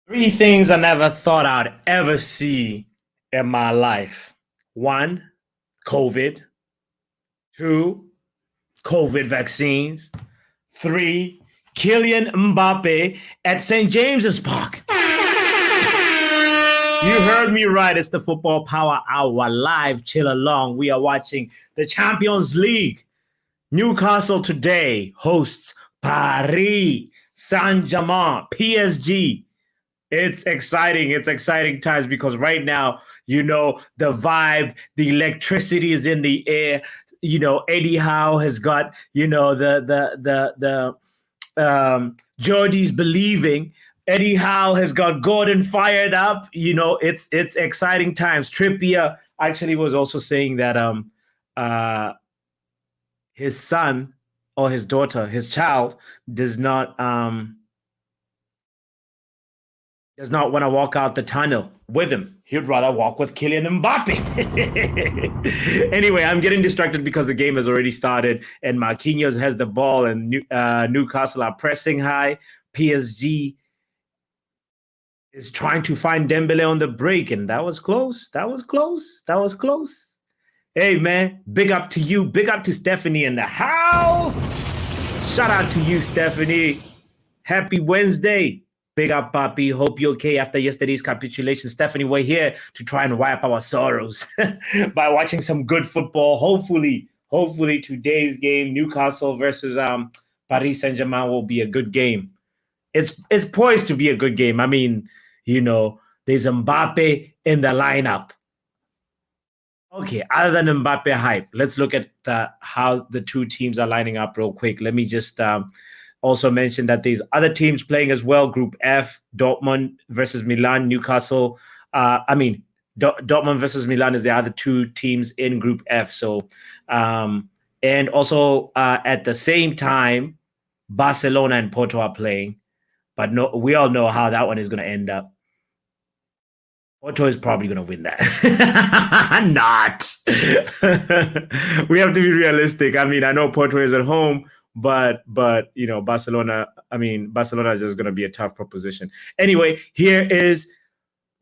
Three things I never thought I'd ever see in my life. One, COVID. Two, COVID vaccines. Three, Kylian Mbappe at St. James's Park. You heard me right. It's the Football Power Hour live chill along. We are watching the Champions League. Newcastle today hosts Paris Saint-Germain, PSG. It's exciting. It's exciting times because right now, the vibe, the electricity is in the air. Eddie Howe has got, Geordie's believing. Eddie Howe has got Gordon fired up. It's exciting times. Trippier actually was also saying that his son or his daughter, his child, does not want to walk out the tunnel with him. He'd rather walk with Kylian Mbappe. Anyway, I'm getting distracted because the game has already started and Marquinhos has the ball and Newcastle are pressing high. PSG is trying to find Dembele on the break, and that was close. That was close. That was close. Hey, man, big up to you. Big up to Stephanie in the house. Shout out to you, Stephanie. Happy Wednesday. Big up, Papi. Hope you're okay after yesterday's capitulation. Stephanie, we're here to try and wipe our sorrows by watching some good football. Hopefully today's game, Newcastle versus Paris Saint-Germain, will be a good game. It's poised to be a good game. I mean, there's Mbappe in the lineup. Okay, other than Mbappe hype, let's look at how the two teams are lining up real quick. Let me just also mention that there's other teams playing as well. Group F, Dortmund versus Milan, Newcastle. Dortmund versus Milan is the other two teams in Group F. So, and also at the same time, Barcelona and Porto are playing. But no, we all know how that one is going to end up. Porto is probably going to win that. Not. We have to be realistic. I mean, I know Porto is at home, but Barcelona is just going to be a tough proposition. Anyway, here is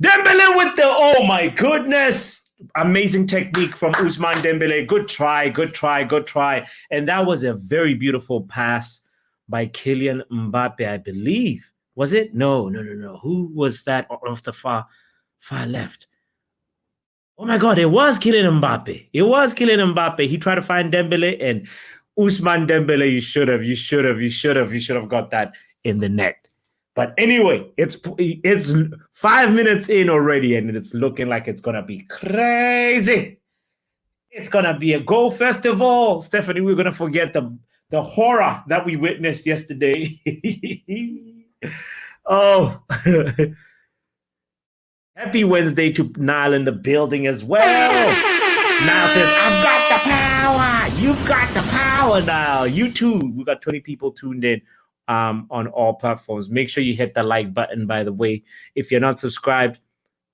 Dembele with the, oh my goodness, amazing technique from Ousmane Dembele. Good try. And that was a very beautiful pass by Kylian Mbappe, I believe. Was it? No. Who was that off the far left? Oh my God, it was Kylian Mbappe. He tried to find Dembele, and Ousmane Dembele, you should have got that in the net. But anyway, it's 5 minutes in already, and it's looking like it's gonna be crazy. It's gonna be a goal festival. Stephanie, we're gonna forget the horror that we witnessed yesterday. Oh. Happy Wednesday to Niall in the building as well. Niall says, I've got the power. You've got the power, Niall. You too. We got 20 people tuned in on all platforms. Make sure you hit the like button, by the way. If you're not subscribed,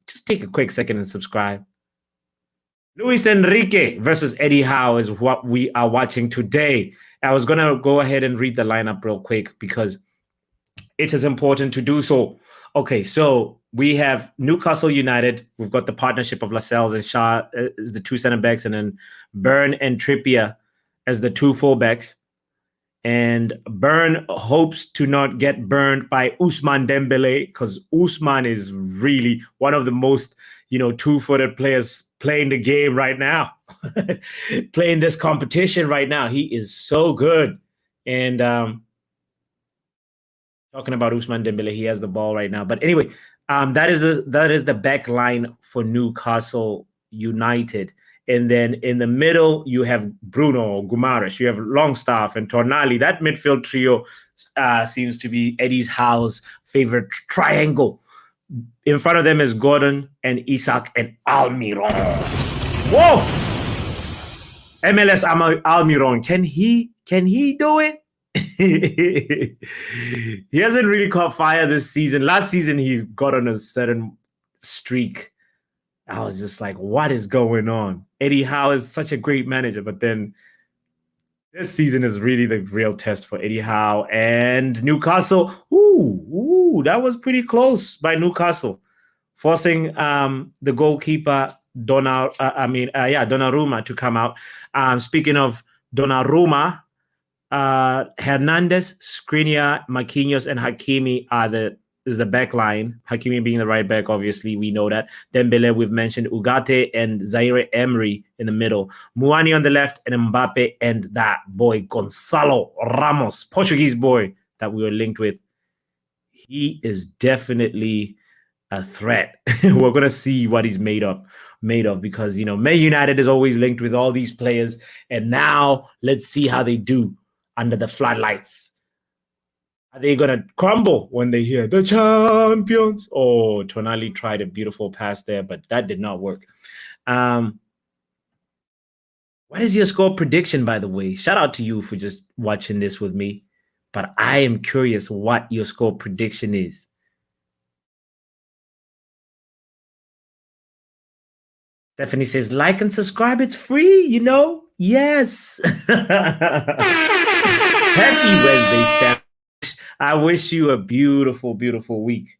just take a quick second and subscribe. Luis Enrique versus Eddie Howe is what we are watching today. I was going to go ahead and read the lineup real quick because it is important to do so. Okay, so we have Newcastle United. We've got the partnership of Lascelles and Shaw as the two center backs, and then Byrne and Trippier as the two fullbacks. And Byrne hopes to not get burned by Ousmane Dembele because Ousmane is really one of the most, two-footed players playing the game right now, playing this competition right now. He is so good. And talking about Ousmane Dembele, he has the ball right now. But anyway, that is the back line for Newcastle United. And then in the middle, you have Bruno Guimaraes, you have Longstaff and Tornali. That midfield trio seems to be Eddie Howe's favorite triangle. In front of them is Gordon and Isak and Almiron. Whoa! MLS Almiron. Can he do it? He hasn't really caught fire this season. Last season, he got on a certain streak. I was just like, what is going on? Eddie Howe is such a great manager, but then this season is really the real test for Eddie Howe and Newcastle. Ooh, Ooh, that was pretty close by Newcastle, forcing the goalkeeper Donnarumma to come out. Speaking of Donnarumma, Hernandez, Skriniar, Marquinhos, and Hakimi is the back line. Hakimi being the right back, obviously, we know that. Dembele, we've mentioned Ugarte and Zaire Emery in the middle. Muani on the left, and Mbappe and that boy Gonçalo Ramos, Portuguese boy that we were linked with. He is definitely a threat. We're gonna see what he's made of because Man United is always linked with all these players, and now let's see how they do under the floodlights. Are they gonna crumble when they hear the champions? Oh, Tonali tried a beautiful pass there, but that did not work. What is your score prediction, by the way? Shout out to you for just watching this with me. But I am curious what your score prediction is. Stephanie says, like and subscribe. It's free, Yes. Happy Wednesday, Steph. I wish you a beautiful, beautiful week,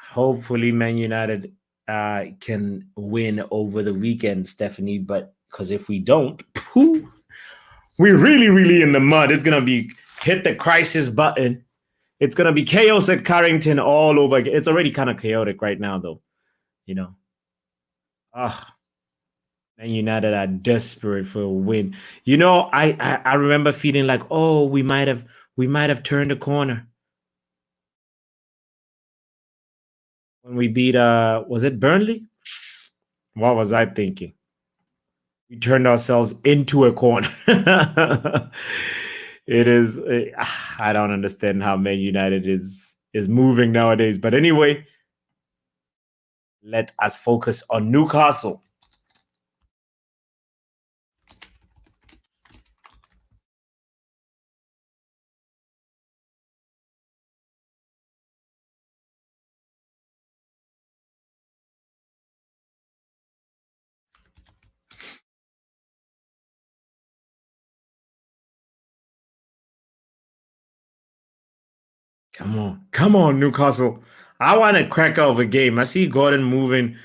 Hopefully, Man United can win over the weekend, Stephanie. But because if we don't, we're really, really in the mud. It's going to be hit the crisis button. It's going to be chaos at Carrington all over again. It's already kind of chaotic right now, though. Man United are desperate for a win. I remember feeling like, oh, we might have turned a corner when we beat was it Burnley? What was I thinking? We turned ourselves into a corner. It is I don't understand how Man United is moving nowadays. But anyway, let us focus on Newcastle. Come on, Newcastle. I want to crack out of a game. I see Gordon moving,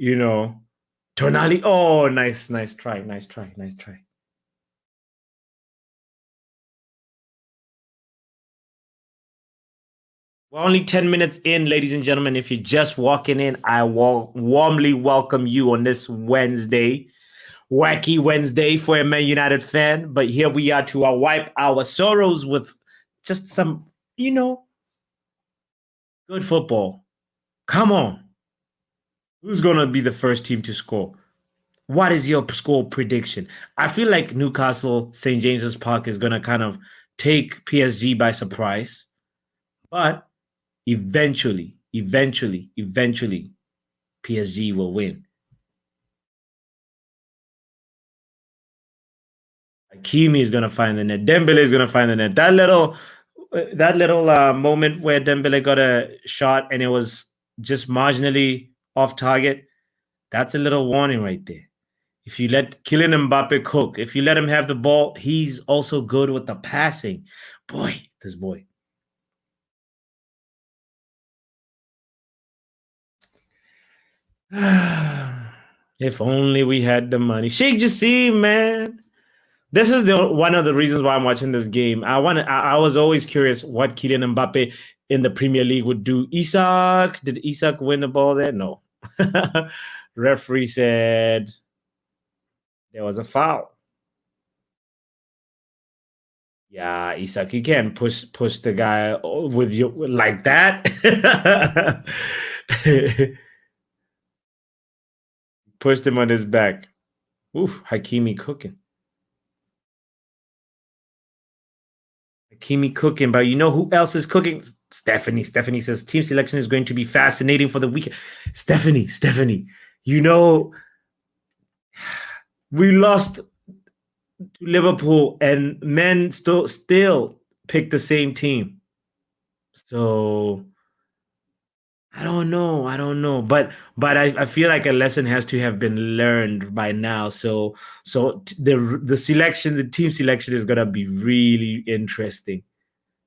Tonali. Oh, nice try. We're only 10 minutes in, ladies and gentlemen. If you're just walking in, I warmly welcome you on this Wednesday. Wacky Wednesday for a Man United fan. But here we are to wipe our sorrows with just some, good football. Come on. Who's going to be the first team to score? What is your score prediction? I feel like Newcastle, St. James's Park is going to kind of take PSG by surprise. But eventually, PSG will win. Hakimi is going to find the net. Dembele is going to find the net. That little moment where Dembele got a shot and it was just marginally off target, that's a little warning right there. If you let Kylian Mbappe cook, if you let him have the ball, he's also good with the passing. Boy, this boy. If only we had the money. Sheikh Jassim, man. This is one of the reasons why I'm watching this game. I was always curious what Kylian Mbappe in the Premier League would do. Did Isak win the ball there? No. Referee said there was a foul. Yeah, Isak, you can't push the guy with you like that. Pushed him on his back. Oof, Hakimi cooking. But you know who else is cooking? Stephanie. Stephanie says team selection is going to be fascinating for the weekend. Stephanie, we lost to Liverpool and men still pick the same team. So I don't know. I don't know. But I feel like a lesson has to have been learned by now. The selection, the team selection is gonna be really interesting.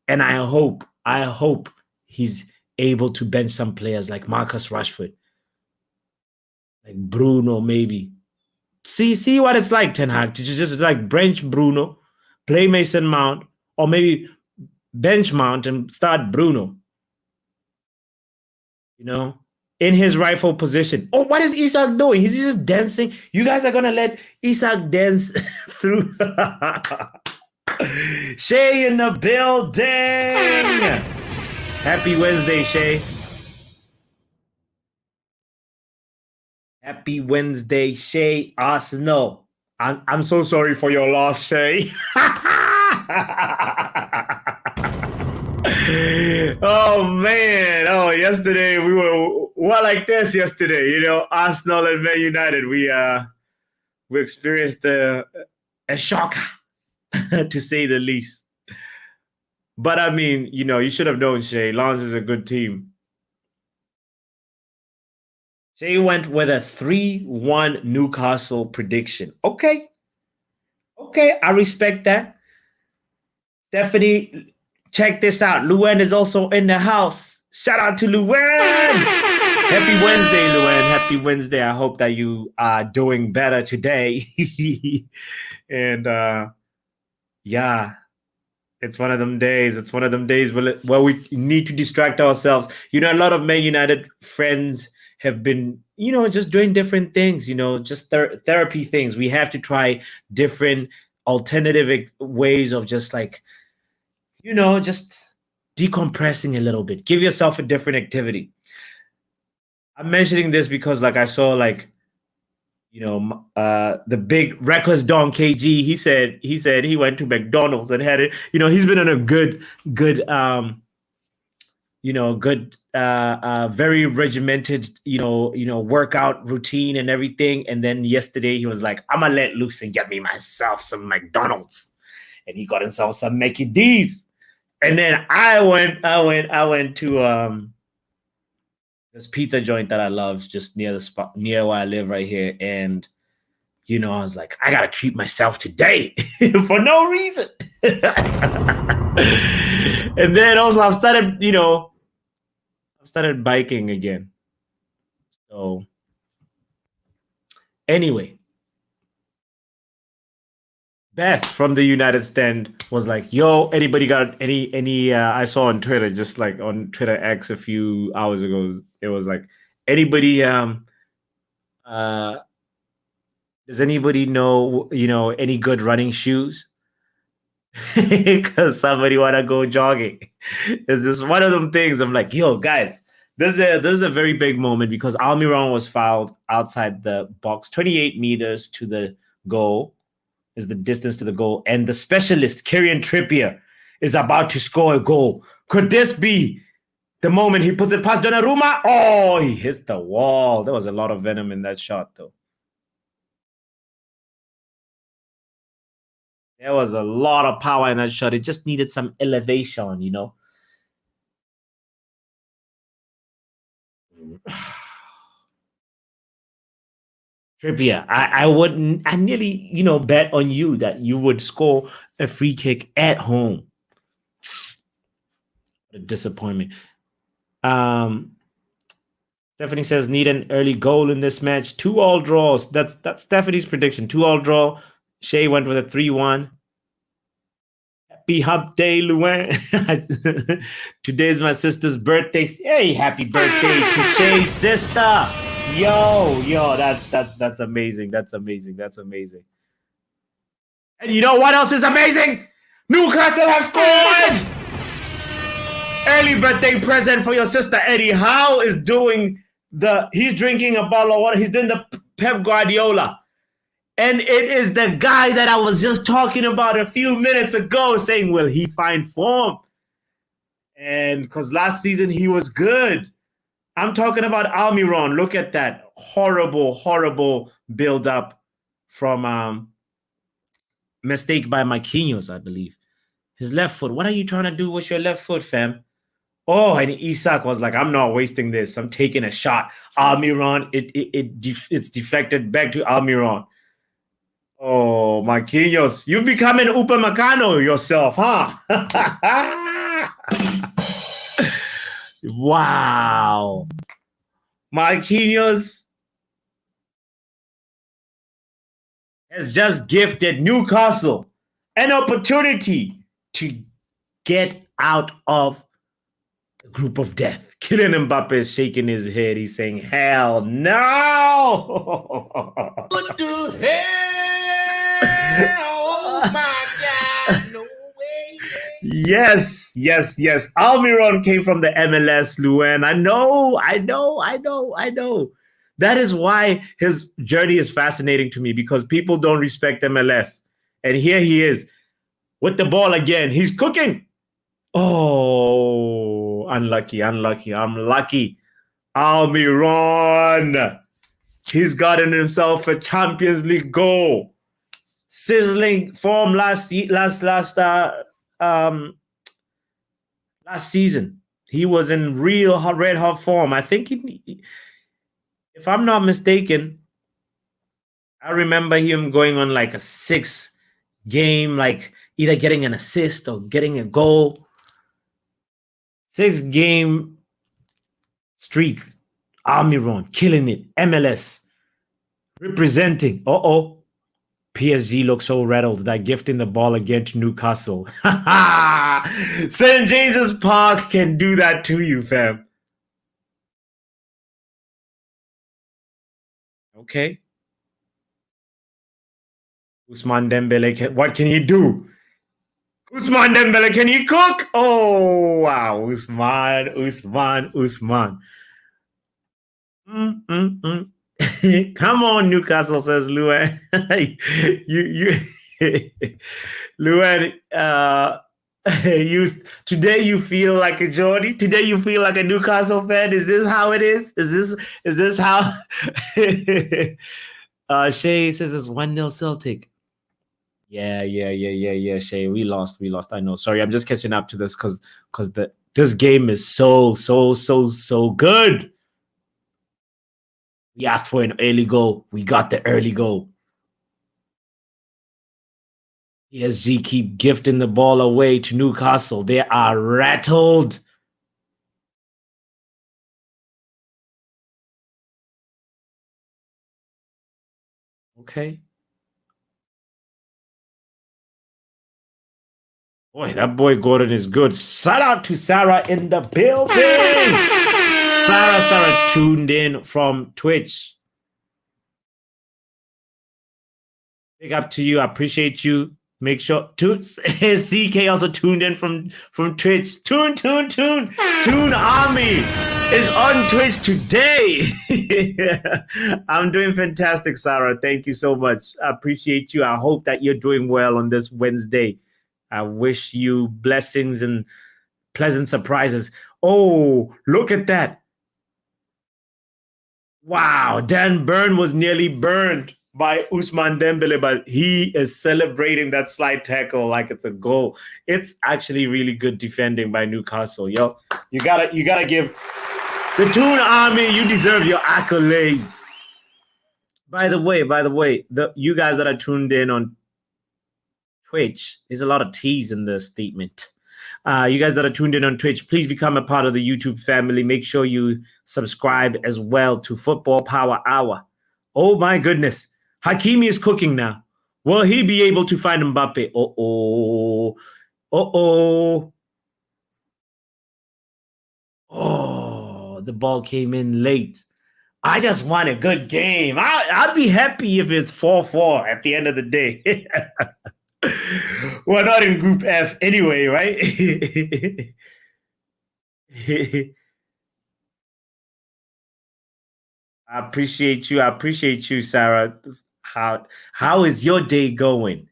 And I hope he's able to bench some players like Marcus Rashford, like Bruno, maybe. See what it's like, Ten Hag, to just like bench Bruno, play Mason Mount, or maybe bench Mount and start Bruno, you know, in his rightful position. Oh, what is Isak doing? He's just dancing. You guys are gonna let Isak dance through. Shay in the building. Happy Wednesday, Shay. Happy Wednesday, Shay Arsenal. I'm so sorry for your loss, Shay. Oh man! Oh, yesterday we were like this. Yesterday, Arsenal and Man United. We experienced a shock, to say the least. But I mean, you should have known, Shay. Lens is a good team. Shay went with a 3-1 Newcastle prediction. Okay, I respect that. Stephanie, check this out. Luan is also in the house. Shout out to Luan. Happy Wednesday, Luan. Happy Wednesday. I hope that you are doing better today. And yeah, it's one of them days. It's one of them days where we need to distract ourselves. A lot of Man United friends have been, just doing different things, just therapy things. We have to try different alternative ways of just like, just decompressing a little bit. Give yourself a different activity. I'm mentioning this because like I saw like, the big reckless Don KG, he said he went to McDonald's and had it. He's been on a good very regimented, workout routine and everything. And then yesterday he was like, I'm gonna let loose and get me myself some McDonald's. And he got himself some Mickey D's. And then I went to this pizza joint that I love just near the spot, near where I live right here. And I was like, I gotta treat myself today for no reason. And then also I started biking again. So anyway, Beth from the United Stand was like, yo, anybody got any I saw on Twitter, just like on Twitter X a few hours ago, it was like, anybody does anybody know, any good running shoes? Because somebody want to go jogging. It's just one of them things. I'm like, yo, guys, this is a very big moment because Almiron was fouled outside the box. 28 meters to the goal is the distance to the goal. And the specialist, Kieran Trippier, is about to score a goal. Could this be the moment he puts it past Donnarumma? Oh, he hits the wall. There was a lot of venom in that shot, though. There was a lot of power in that shot. It just needed some elevation, Trippier, I nearly, bet on you that you would score a free kick at home. A disappointment. Stephanie says, need an early goal in this match. 2-2 draws. That's Stephanie's prediction. 2-2 draw. Shay went with a 3-1. Happy hump day, Luan. Today's my sister's birthday. Hey, happy birthday to Shay's sister. Yo, that's amazing. That's amazing. And you know what else is amazing? Newcastle have scored. Early birthday present for your sister Eddie. Howe is doing he's drinking a bottle of water. He's doing the Pep Guardiola. And it is the guy that I was just talking about a few minutes ago saying, will he find form? And because last season he was good. I'm talking about Almiron. Look at that horrible build-up from mistake by Marquinhos, I believe. His left foot. What are you trying to do with your left foot, fam? Oh, and Isak was like, I'm not wasting this. I'm taking a shot. Almiron, it's deflected back to Almiron. Oh, Marquinhos, you've become an Upamecano yourself, huh? Wow. Marquinhos has just gifted Newcastle an opportunity to get out of the group of death. Kylian Mbappe is shaking his head. He's saying, hell no. What the hell? Oh my God. No way. Yes. Almiron came from the MLS, Luen. I know. That is why his journey is fascinating to me, because people don't respect MLS. And here he is with the ball again. He's cooking. Oh, unlucky. I'm lucky. Almiron. He's gotten himself a Champions League goal. Sizzling form last season. He was in real red hot form. I think, if I'm not mistaken, I remember him going on like a 6-game, like either getting an assist or getting a goal. 6-game streak. Almiron killing it. MLS representing. PSG looks so rattled that gifting the ball again to Newcastle. St. James's Park can do that to you, fam. Okay. Ousmane Dembele, what can he do? Ousmane Dembele, can he cook? Oh, wow. Ousmane. Come on, Newcastle, says Luan. you Luan, today you feel like a Geordie? Today you feel like a Newcastle fan? Is this how it is? Is this how Shay says it's 1-0 Celtic. Yeah. Shay, we lost. I know. Sorry, I'm just catching up to this because this game is so good. We asked for an early goal. We got the early goal. PSG keep gifting the ball away to Newcastle. They are rattled. Okay. Boy, that boy Gordon is good. Shout out to Sarah in the building. Sarah tuned in from Twitch. Big up to you. I appreciate you. Make sure CK also tuned in from Twitch. Tune Army is on Twitch today. I'm doing fantastic, Sarah. Thank you so much. I appreciate you. I hope that you're doing well on this Wednesday. I wish you blessings and pleasant surprises. Oh, look at that. Wow, Dan Burn was nearly burned by Ousmane Dembele, but he is celebrating that slide tackle like it's a goal. It's actually really good defending by Newcastle. Yo, you gotta give the Toon Army, you deserve your accolades. By the way, you guys that are tuned in on Twitch, there's a lot of T's in the statement. You guys that are tuned in on Twitch, please become a part of the YouTube family. Make sure you subscribe as well to Football Power Hour. Oh my goodness. Hakimi is cooking now. Will he be able to find Mbappe? Oh, the ball came in late. I just want a good game. I'd be happy if it's 4-4 at the end of the day. We're not in Group F anyway, right? I appreciate you, Sarah. How is your day going? You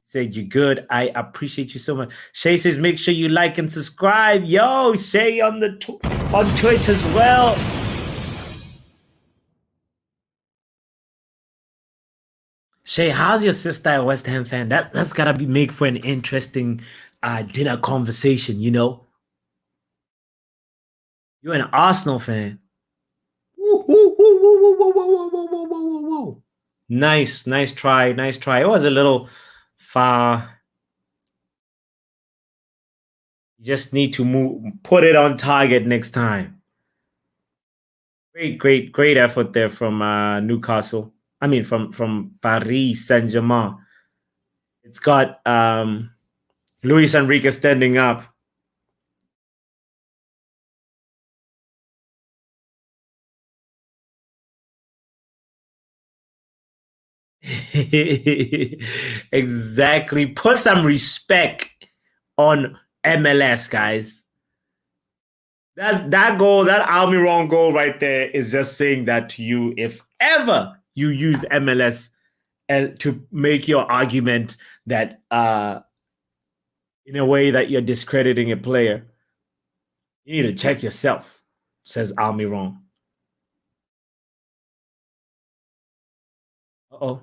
said you're good. I appreciate you so much. Shay says, make sure you like and subscribe. Yo, Shay on Twitch as well. Shay, how's your sister a West Ham fan? That's gotta make for an interesting dinner conversation, you know? You're an Arsenal fan. Woo, woo, woo, woo, woo, woo, woo, woo, woo, woo, woo, woo. Nice, nice try, nice try. It was a little far. You just need to put it on target next time. Great, great, great effort there from Newcastle. I mean, from Paris Saint-Germain. It's got Luis Enrique standing up. Exactly. Put some respect on MLS, guys. That goal, that Almiron goal right there is just saying that to you. If ever you used MLS to make your argument that in a way that you're discrediting a player, you need to check yourself, says Almiron. Uh-oh.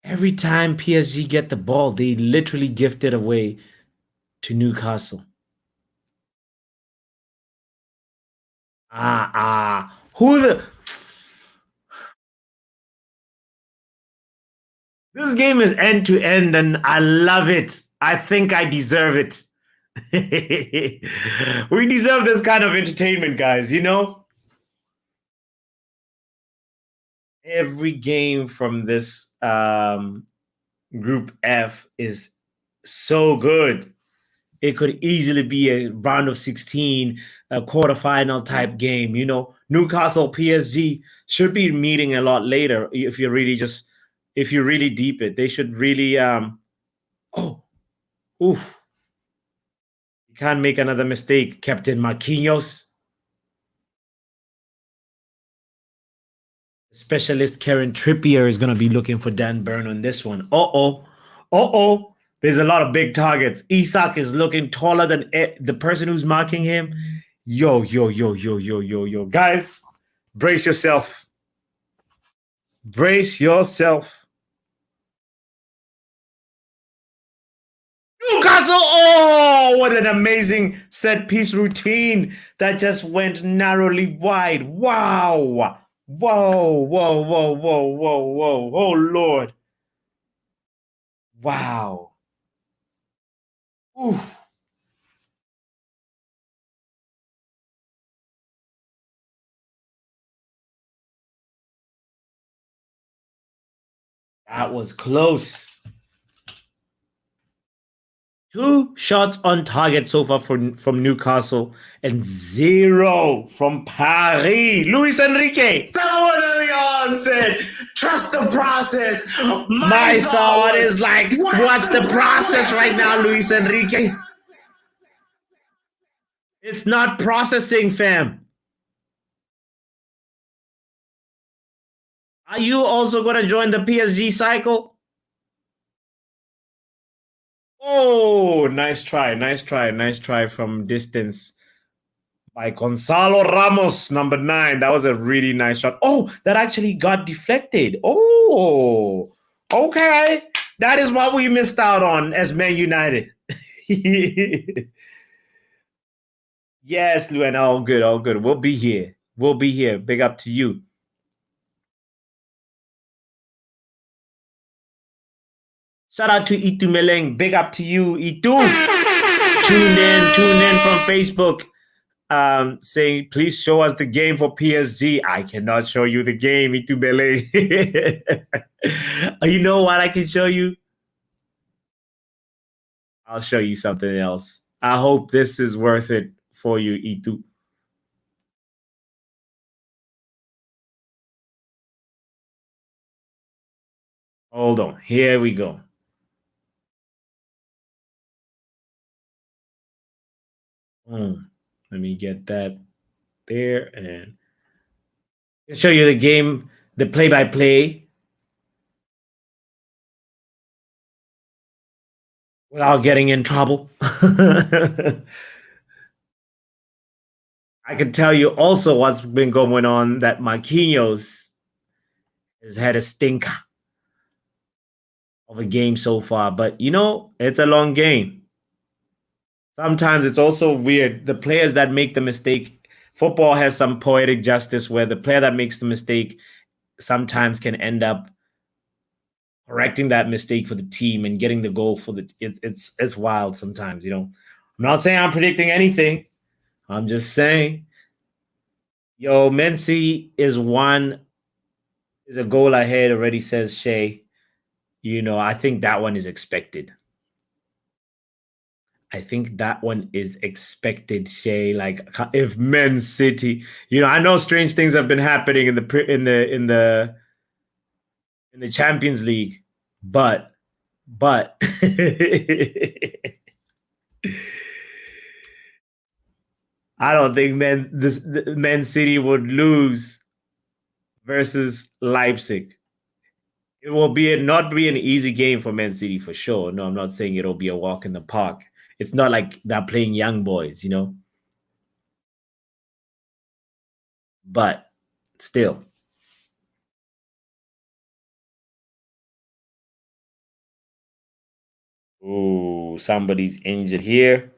Every time PSG get the ball, they literally gift it away to Newcastle. Who the This game is end to end and I love it. I think I deserve it. We deserve this kind of entertainment, guys, you know? Every game from this group F is so good. It could easily be a round of 16, a quarterfinal type game. You know, Newcastle PSG should be meeting a lot later if you really deep it. They should really oh, oof. You can't make another mistake, Captain Marquinhos. Specialist Karen Trippier is going to be looking for Dan Burn on this one. Uh-oh. Uh-oh. There's a lot of big targets. Isak is looking taller than the person who's marking him. Yo, yo, yo, yo, yo, yo, yo. Guys, brace yourself. Brace yourself. Newcastle! Oh, what an amazing set piece routine that just went narrowly wide. Wow. Whoa, whoa, whoa, whoa, whoa, whoa. Oh, Lord. Wow. Oof. That was close. 2 shots on target so far from Newcastle and 0 from Paris. Luis Enrique. Someone early on said, trust the process. My thought is like, what's the process right now, Luis Enrique? It's not processing, fam. Are you also going to join the PSG cycle? Oh, nice try, nice try, nice try from distance by Gonzalo Ramos, number 9. That was a really nice shot. Oh, that actually got deflected. Oh, okay. That is what we missed out on as Man United. Yes, Luan. All good, all good. We'll be here. We'll be here. Big up to you. Shout out to Itu Meleng. Big up to you, Itu. Tuned in from Facebook. Saying, please show us the game for PSG. I cannot show you the game, Itu Meleng. You know what I can show you? I'll show you something else. I hope this is worth it for you, Itu. Hold on. Here we go. Let me get that there and show you the game, the play-by-play without getting in trouble. I can tell you also what's been going on, that Marquinhos has had a stinker. of a game so far. But it's a long game. Sometimes it's also weird. The players that make the mistake, football has some poetic justice where the player that makes the mistake sometimes can end up correcting that mistake for the team and getting the goal for it's wild sometimes. I'm not saying I'm predicting anything. I'm just saying, yo, Man City is a goal ahead already, says Shay. I think that one is expected. I think that one is expected, Shay. Like if Man City, I know strange things have been happening in the Champions League, but I don't think Man City would lose versus Leipzig. It will not be an easy game for Man City for sure. No, I'm not saying it'll be a walk in the park. It's not like they're playing young boys. But still. Ooh, somebody's injured here.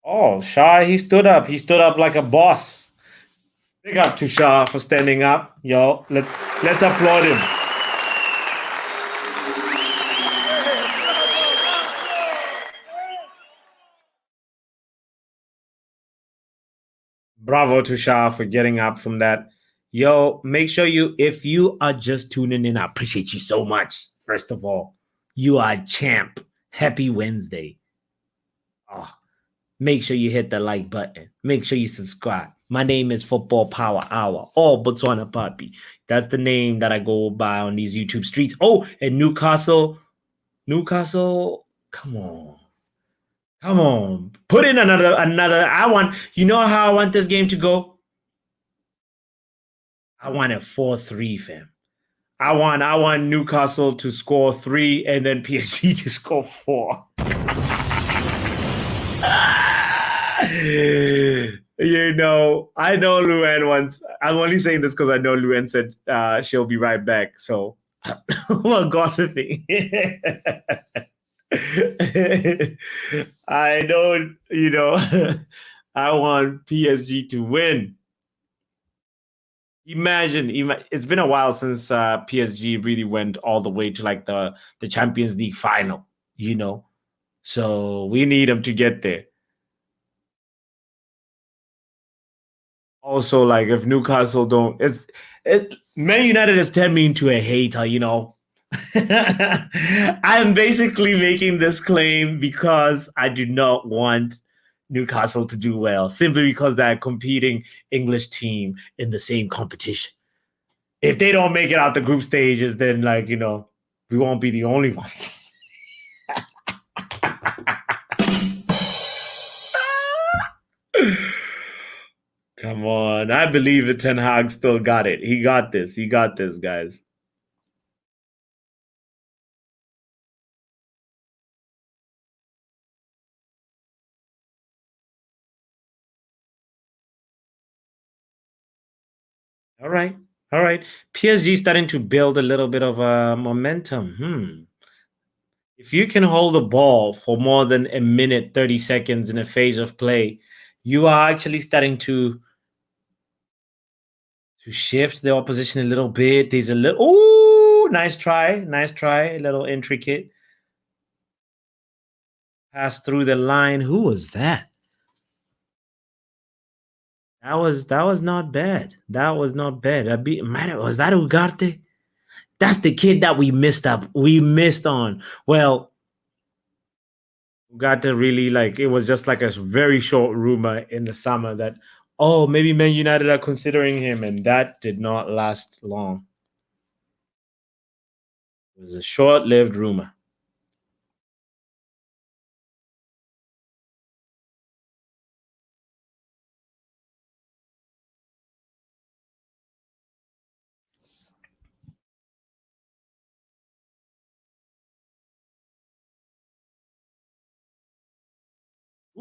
Oh, Shah, he stood up. He stood up like a boss. Big up to Shah for standing up. Yo, let's applaud him. Bravo to Shah for getting up from that. Yo, make sure if you are just tuning in, I appreciate you so much. First of all, you are a champ. Happy Wednesday. Oh, make sure you hit the like button. Make sure you subscribe. My name is Football Power Hour or Botswana Papi. That's the name that I go by on these YouTube streets. Oh, and Newcastle. Come on. Come on. Put in another. You know how I want this game to go? I want a 4-3, fam. I want Newcastle to score 3 and then PSG to score 4. I know Luan wants. I'm only saying this because I know Luan said she'll be right back. So, well, gossiping. I don't, I want PSG to win. Imagine, it's been a while since PSG really went all the way to like the Champions League final, So we need them to get there. Also, like if Newcastle don't, Man United has turned me into a hater. I'm basically making this claim because I do not want Newcastle to do well, simply because they're a competing English team in the same competition. If they don't make it out the group stages, then we won't be the only ones. Come on. I believe that Ten Hag still got it. He got this. He got this, guys. All right. All right. PSG starting to build a little bit of momentum. If you can hold the ball for more than a minute, 30 seconds in a phase of play, you are actually starting to shift the opposition a little bit. There's a little, oh, nice try, a little intricate pass through the line. Who was that? That was not bad. That was not bad. Was that Ugarte? That's the kid that we missed up. We missed on. Well, Ugarte really it was just like a very short rumor in the summer that maybe Man United are considering him, and that did not last long. It was a short-lived rumor.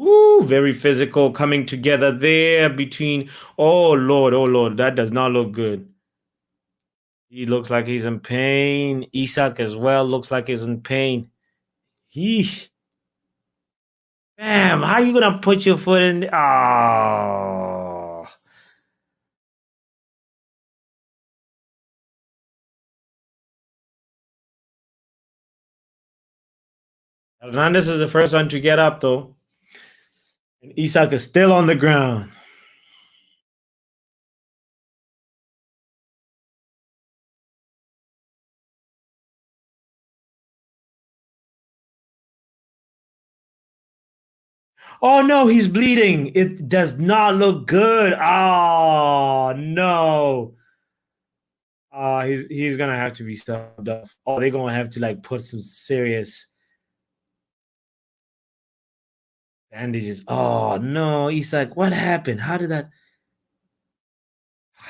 Ooh, very physical coming together there between. Oh Lord, that does not look good. He looks like he's in pain. Isak as well looks like he's in pain. Yeesh. Damn, how you gonna put your foot in? Oh. Hernandez is the first one to get up though. And Isak is still on the ground. Oh no, he's bleeding. It does not look good. Oh no. He's gonna have to be subbed off. Oh, they're gonna have to like put some serious bandages. Oh no, Isak, what happened? How did that? I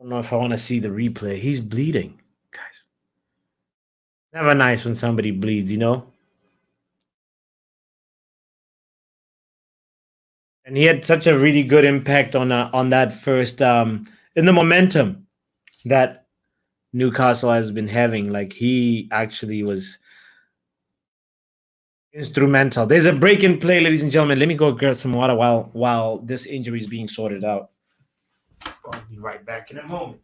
don't know if I want to see the replay. He's bleeding, guys. Never nice when somebody bleeds, you know. And he had such a really good impact on that first in the momentum that Newcastle has been having. Like he actually was instrumental. There's a break in play, ladies and gentlemen. Let me go get some water while this injury is being sorted out. I'll be right back in a moment.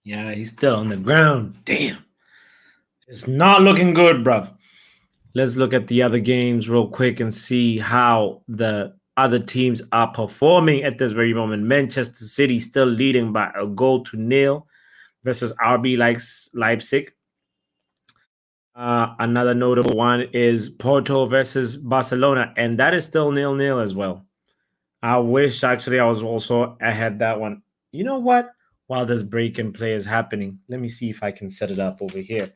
Yeah, he's still on the ground. Damn. It's not looking good, bruv. Let's look at the other games real quick and see how the other teams are performing at this very moment. Manchester City still leading by a goal to nil versus RB Leipzig. Another notable one is Porto versus Barcelona, and that is still 0-0 as well. I wish actually I was also ahead that one. You know what? While this break and play is happening, let me see if I can set it up over here.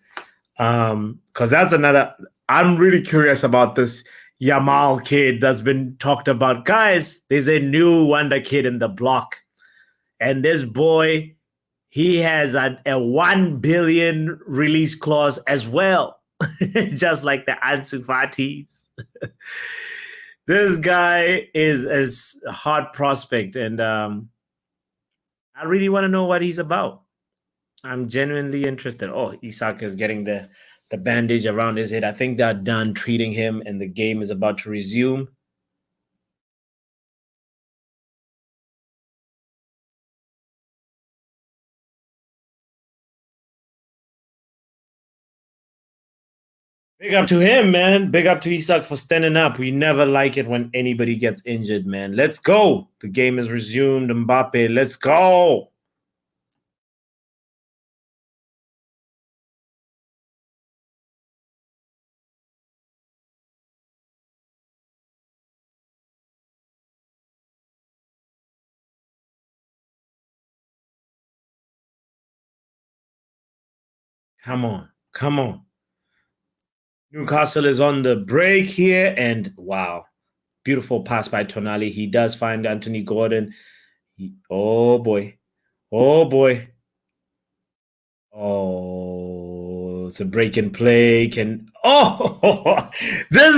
Because that's another. I'm really curious about this Yamal kid that's been talked about. Guys, there's a new wonder kid in the block, and this boy, he has a 1 billion release clause as well, just like the Ansu Fati's. This guy is a hot prospect, and I really want to know what he's about. I'm genuinely interested. Oh, Isak is getting the bandage around his head. I think they're done treating him, and the game is about to resume. Big up to him, man. Big up to Isak for standing up. We never like it when anybody gets injured, man. Let's go. The game is resumed. Mbappe, let's go. Come on. Come on. Newcastle is on the break here, and wow. Beautiful pass by Tonali. He does find Anthony Gordon. Oh, boy. Oh, boy. Oh, it's a break and play. This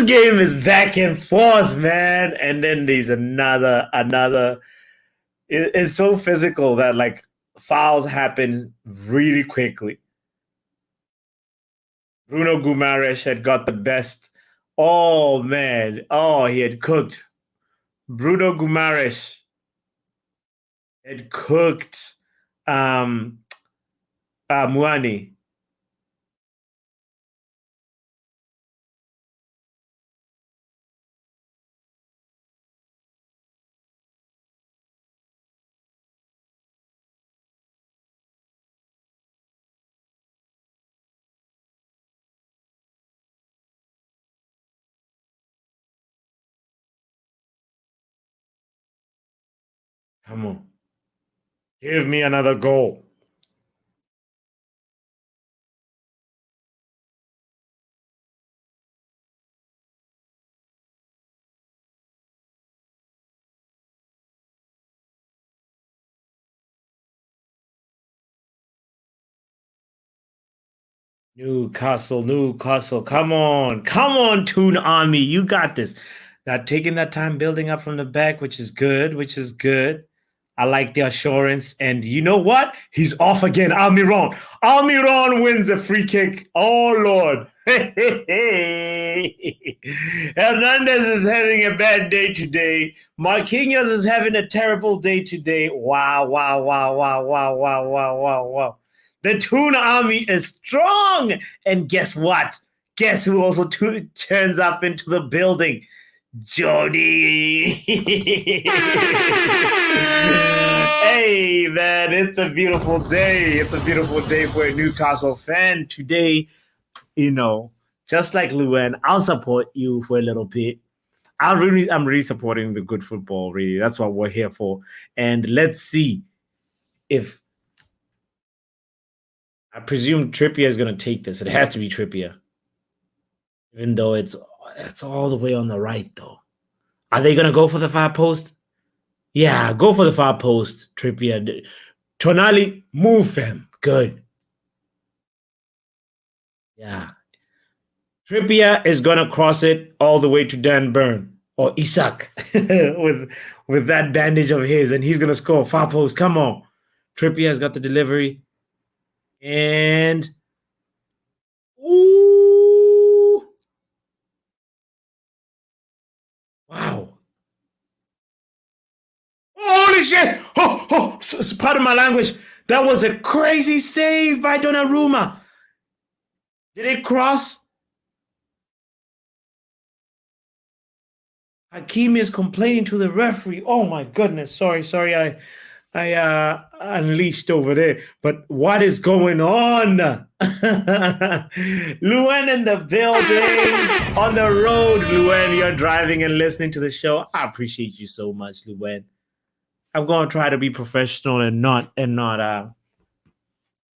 game is back and forth, man. And then there's another. It's so physical that like fouls happen really quickly. Bruno Guimaraes had got the best. Oh man. Oh, he had cooked. Bruno Guimaraes had cooked Muani. Come on. Give me another goal. Newcastle, Newcastle. Come on, Toon Army. You got this. Now taking that time building up from the back, which is good, which is good. I like the assurance. And you know what? He's off again. Almiron. Almiron wins a free kick. Oh, Lord. Hernandez is having a bad day today. Marquinhos is having a terrible day today. Wow, wow, wow, wow, wow, wow, wow, wow, wow. The Tuna Army is strong. And guess what? Guess who also turns up into the building? Jody. Hey, man, it's a beautiful day. It's a beautiful day for a Newcastle fan. Today, just like Luen, I'll support you for a little bit. I'm really supporting the good football, really. That's what we're here for. And let's see if I presume Trippier is going to take this. It has to be Trippier. Even though it's all the way on the right, though. Are they going to go for the far post? Yeah, go for the far post, Trippier. Tonali, move him. Good. Yeah. Trippier is going to cross it all the way to Dan Burn or Isak with that bandage of his, and he's going to score. Far post, come on. Trippier has got the delivery. And ooh. Wow. Holy shit! It's part of my language. That was a crazy save by Donnarumma. Did it cross? Hakimi is complaining to the referee. Oh my goodness. Sorry, I unleashed over there. But what is going on? Luen in the building, on the road. Luen, you're driving and listening to the show. I appreciate you so much, Luen. I'm going to try to be professional and not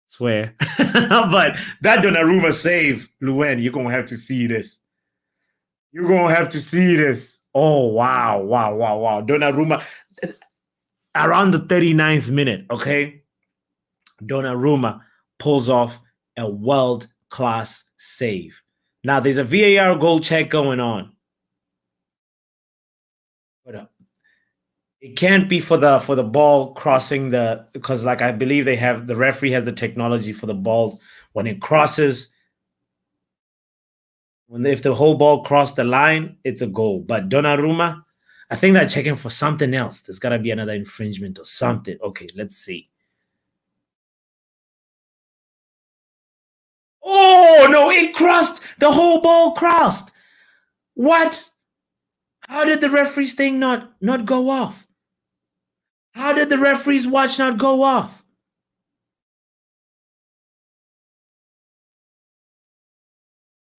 swear. But that Donnarumma save, Luen, you're going to have to see this. You're going to have to see this. Oh, wow. Donnarumma, around the 39th minute, okay? Donnarumma pulls off a world-class save. Now, there's a VAR goal check going on. But it can't be for the ball crossing because like I believe the referee has the technology for the ball when it crosses. If the whole ball crossed the line, it's a goal. But Donnarumma, I think they're checking for something else. There's got to be another infringement or something. Okay, let's see. Oh, no, it crossed. The whole ball crossed. What? How did the referee's thing not go off? How did the referee's watch not go off?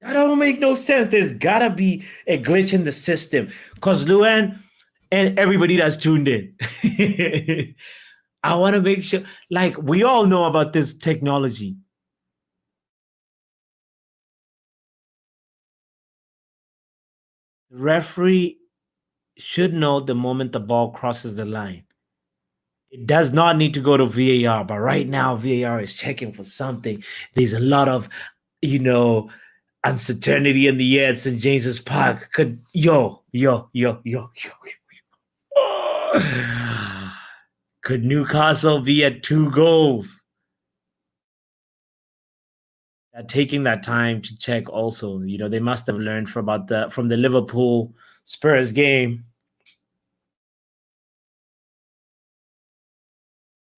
That don't make no sense. There's got to be a glitch in the system because Luan and everybody that's tuned in. I want to make sure, like, we all know about this technology. The referee should know the moment the ball crosses the line. It does not need to go to VAR, but right now VAR is checking for something. There's a lot of, uncertainty in the air at St. James's Park. Could could Newcastle be at 2 goals? Taking that time to check also, they must have learned from the Liverpool Spurs game.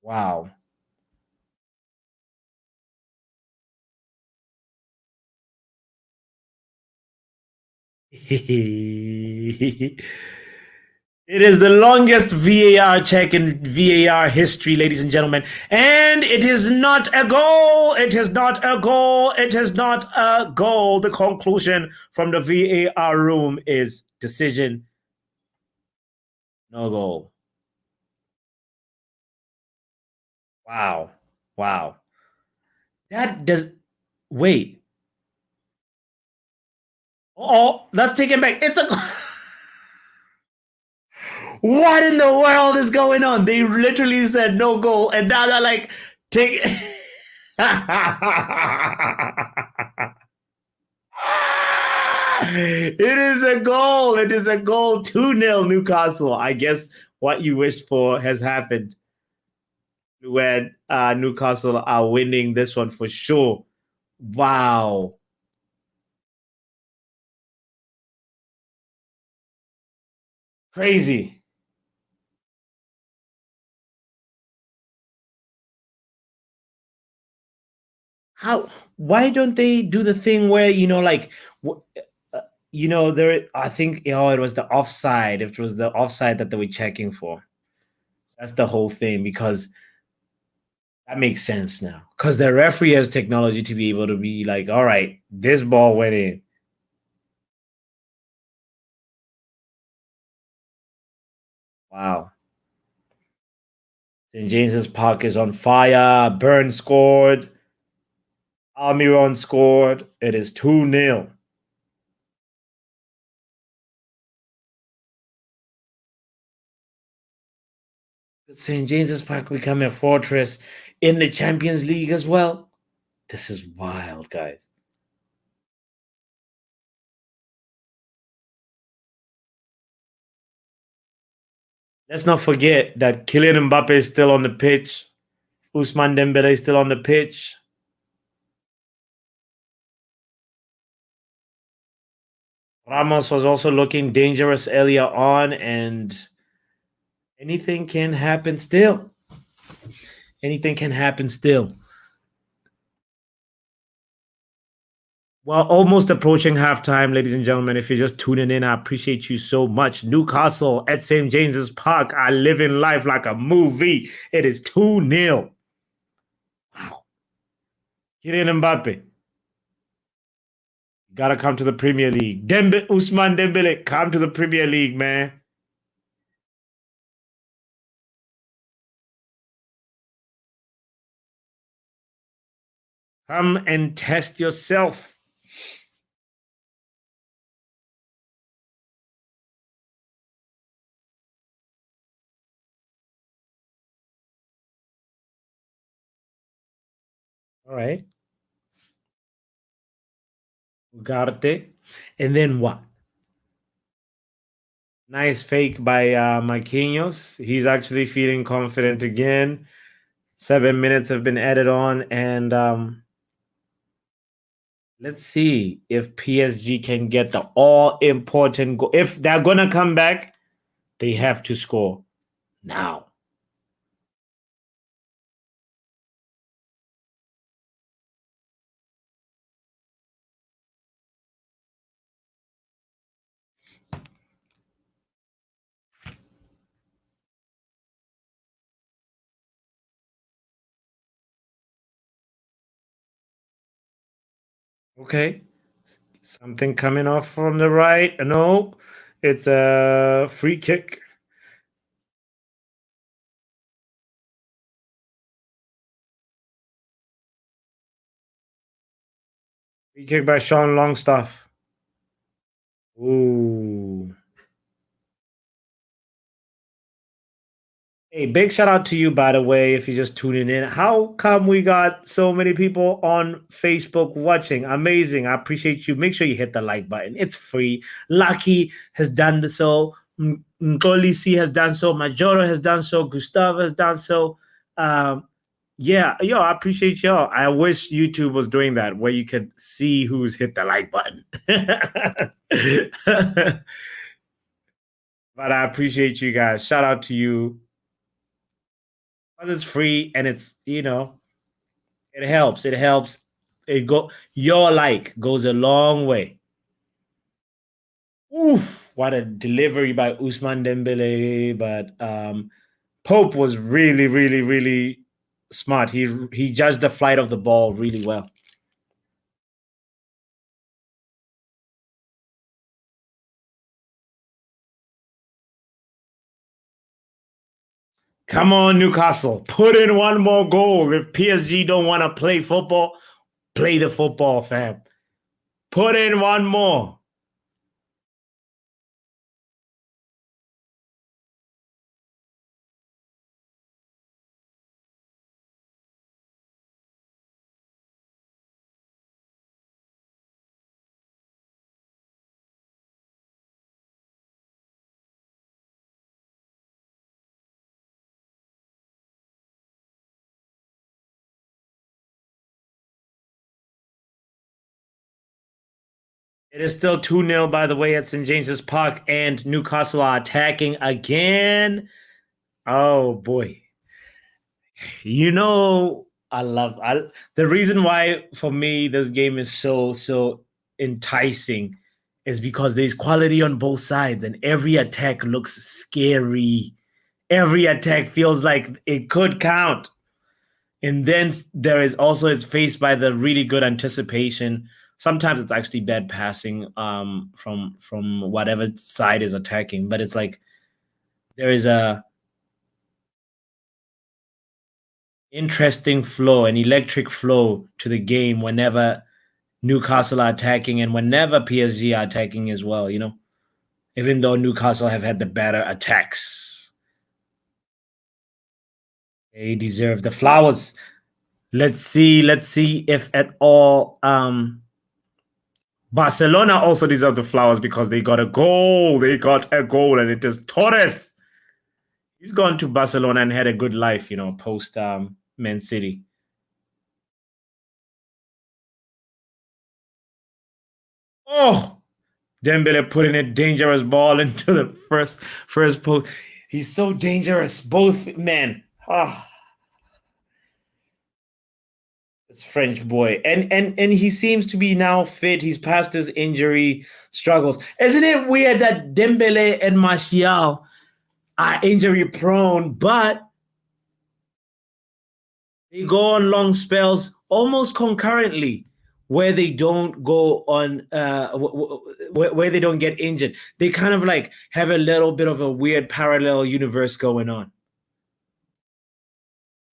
Wow. It is the longest VAR check in VAR history, ladies and gentlemen. And it is not a goal. It is not a goal. It is not a goal. The conclusion from the VAR room is decision, no goal. Wow. Wow. That does wait. Oh, that's taken back. It's a what in the world is going on? They literally said no goal, and now they're like, take. It is a goal. It is a goal. 2-0 Newcastle. I guess what you wished for has happened when Newcastle are winning this one for sure. Wow. Crazy. How? Why don't they do the thing where like, uh, there? I think it was the offside. If it was the offside that they were checking for, that's the whole thing because that makes sense now. Because the referee has technology to be able to be like, all right, this ball went in. Wow. St. James's Park is on fire. Burn scored. Almiron scored. It is 2-0. St. James's Park become a fortress in the Champions League as well. This is wild, guys. Let's not forget that Kylian Mbappe is still on the pitch. Ousmane Dembele is still on the pitch. Ramos was also looking dangerous earlier on, and anything can happen still. Anything can happen still. Well, almost approaching halftime, ladies and gentlemen. If you're just tuning in, I appreciate you so much. Newcastle at St. James's Park are living life like a movie. It is 2-0. Wow. Kylian Mbappe. Gotta come to the Premier League. Ousmane Dembele, come to the Premier League, man. Come and test yourself. All right. Ugarte. And then what? Nice fake by Marquinhos. He's actually feeling confident again. 7 minutes have been added on, and let's see if PSG can get the all important goal. If they're gonna come back, they have to score now. Okay. Something coming off from the right. No, it's a free kick. Free kick by Sean Longstaff. Ooh. Hey, big shout out to you, by the way, if you're just tuning in. How come we got so many people on Facebook watching? Amazing. I appreciate you. Make sure you hit the like button. It's free. Lucky has done so. Ngolisi has done so. Majoro has done so. Gustavo has done so. Yeah, yo, I appreciate y'all. I wish YouTube was doing that where you could see who's hit the like button. But I appreciate you guys. Shout out to you. It's free and it's it helps. It helps. Your like goes a long way. Oof, what a delivery by Usman Dembele. But Pope was really, really, really smart. He judged the flight of the ball really well. Come on, Newcastle. Put in one more goal. If PSG don't want to play football, play the football, fam. Put in one more. It is still 2-0, by the way, at St. James's Park, and Newcastle are attacking again. Oh boy. You know, the reason why for me this game is so enticing is because there's quality on both sides and every attack looks scary. Every attack feels like it could count. And then there is also it's faced by the really good anticipation. Sometimes it's actually bad passing from whatever side is attacking, but it's like there is a interesting flow, an electric flow to the game whenever Newcastle are attacking and whenever PSG are attacking as well, even though Newcastle have had the better attacks. They deserve the flowers. Let's see if at all Barcelona also deserve the flowers because they got a goal. They got a goal, and it is Torres. He's gone to Barcelona and had a good life, post Man City. Oh, Dembele putting a dangerous ball into the first post. He's so dangerous, both men. Ah, this French boy, and he seems to be now fit. He's past his injury struggles. Isn't it weird that Dembele and Martial are injury prone, but they go on long spells almost concurrently where they don't go on where they don't get injured. They kind of like have a little bit of a weird parallel universe going on.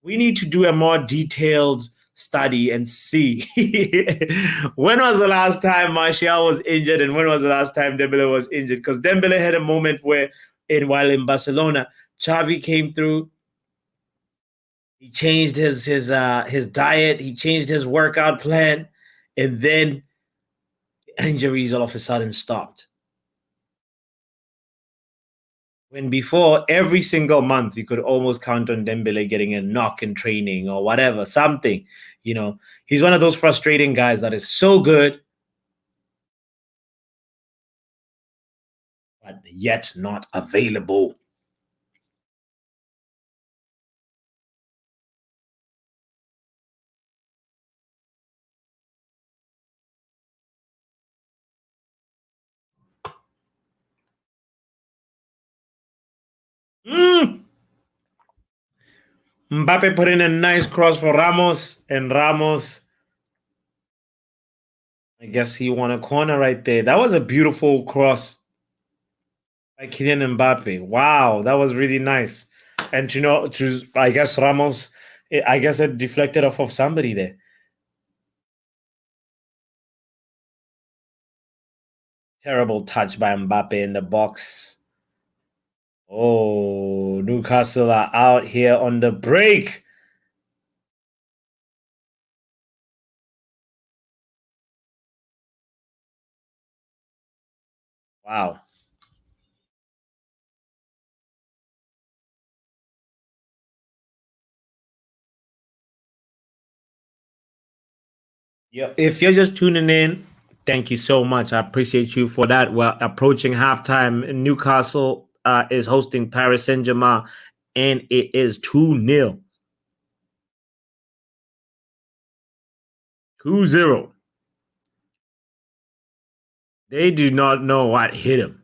We need to do a more detailed study and see when was the last time Martial was injured and when was the last time Dembele was injured, because Dembele had a moment where while in Barcelona, Xavi came through. He changed his diet. He changed his workout plan, and then injuries all of a sudden stopped. When before, every single month, you could almost count on Dembele getting a knock in training or whatever, something. He's one of those frustrating guys that is so good, but yet not available. Mbappe put in a nice cross for Ramos, and Ramos, I guess he won a corner right there. That was a beautiful cross by Kylian Mbappe. Wow, that was really nice. And I guess Ramos, I guess it deflected off of somebody there. Terrible touch by Mbappe in the box. Oh, Newcastle are out here on the break. Wow. Yeah, if you're just tuning in, thank you so much. I appreciate you for that. We're approaching halftime. Newcastle is hosting Paris Saint-Germain, and it is 2-0. 2-0. They do not know what hit him.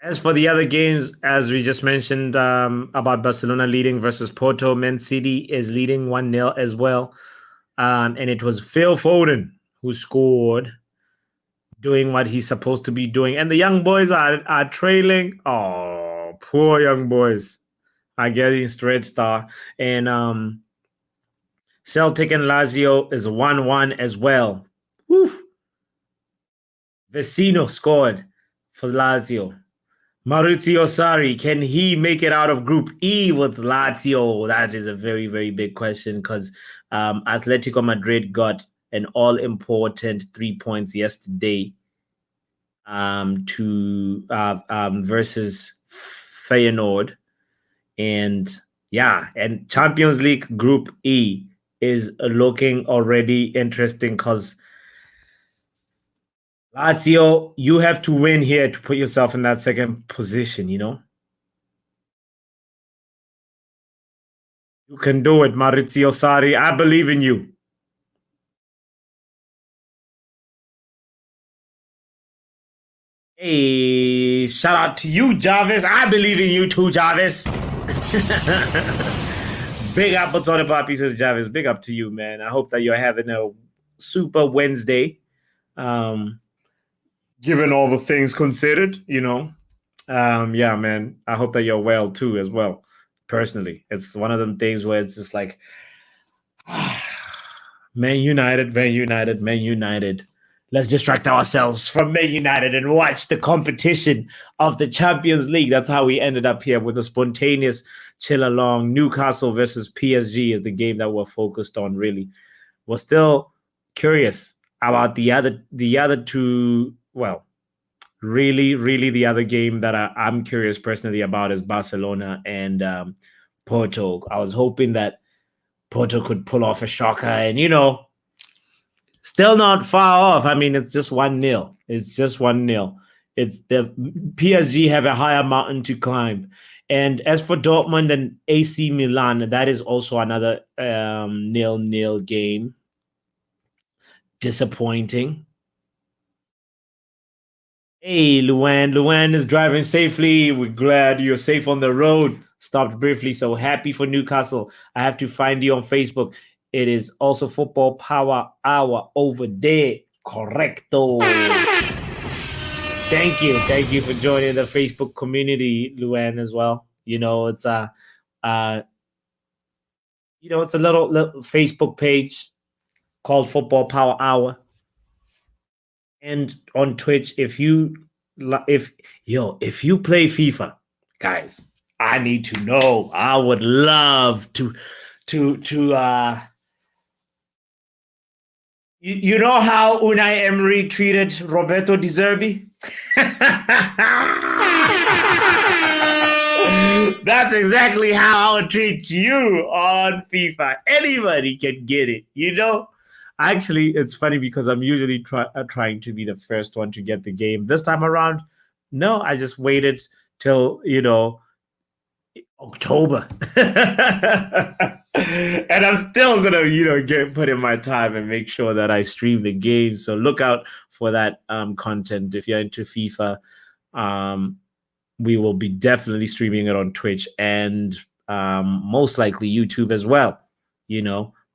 As for the other games, as we just mentioned about Barcelona leading versus Porto, Man City is leading 1-0 as well. And it was Phil Foden who scored, doing what he's supposed to be doing. And the young boys are trailing. Oh, poor young boys. against Red Star. And Celtic and Lazio is 1-1 as well. Woo. Vecino scored for Lazio. Maurizio Sarri, can he make it out of Group E with Lazio? That is a very, very big question because Atletico Madrid got an all-important 3 points yesterday versus Feyenoord. And yeah, and Champions League Group E is looking already interesting because Lazio, you have to win here to put yourself in that second position, you know? You can do it, Maurizio Sarri. I believe in you. Hey, shout out to you, Jarvis. I believe in you too, Jarvis. Big up, Batone Papi, says Jarvis. Big up to you, man. I hope that you're having a super Wednesday. Given all the things considered, you know. Yeah, man. I hope that you're well too, as well. Personally, it's one of them things where it's just like, Man United, Man United, Man United. Let's distract ourselves from Man United and watch the competition of the Champions League. That's how we ended up here with a spontaneous chill along. Newcastle versus PSG is the game that we're focused on, really. We're still curious about the other two. Well, really the other game that I'm curious personally about is Barcelona and Porto. I was hoping that Porto could pull off a shocker and, still not far off. I mean, it's just 1-0. It's just 1-0. It's the PSG have a higher mountain to climb. And as for Dortmund and AC Milan, that is also another 0-0 game. Disappointing. Hey, Luan. Luan is driving safely. We're glad you're safe on the road. Stopped briefly, so happy for Newcastle. I have to find you on Facebook. It is also Football Power Hour over there. Correcto. Thank you for joining the Facebook community, Luan, as well. It's it's a little Facebook page called Football Power Hour, and on Twitch. If you play FIFA, guys, I need to know. I would love to. You know how Unai Emery treated Roberto Di Zerbi? That's exactly how I would treat you on FIFA. Anybody can get it, Actually, it's funny because I'm usually trying to be the first one to get the game. This time around, no, I just waited till, October. And I'm still gonna, put in my time and make sure that I stream the game. So look out for that content. If you're into FIFA, we will be definitely streaming it on Twitch and most likely YouTube as well.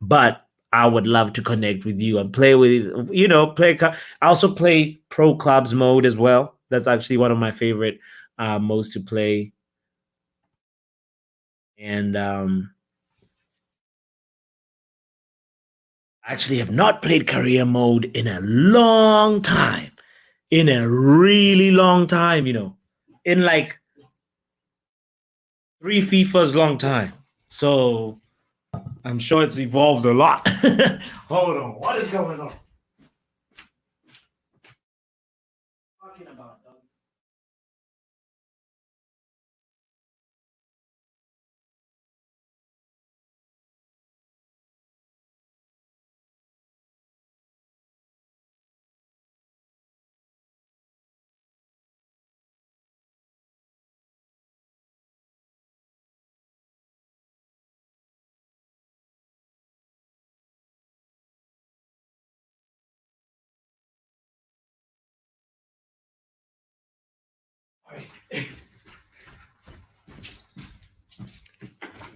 But I would love to connect with you and play with, I also play Pro Clubs mode as well. That's actually one of my favorite modes to play. And actually have not played career mode in a long time. In a really long time, in like 3 FIFAs long time. So I'm sure it's evolved a lot. Hold on. What is going on? Talking about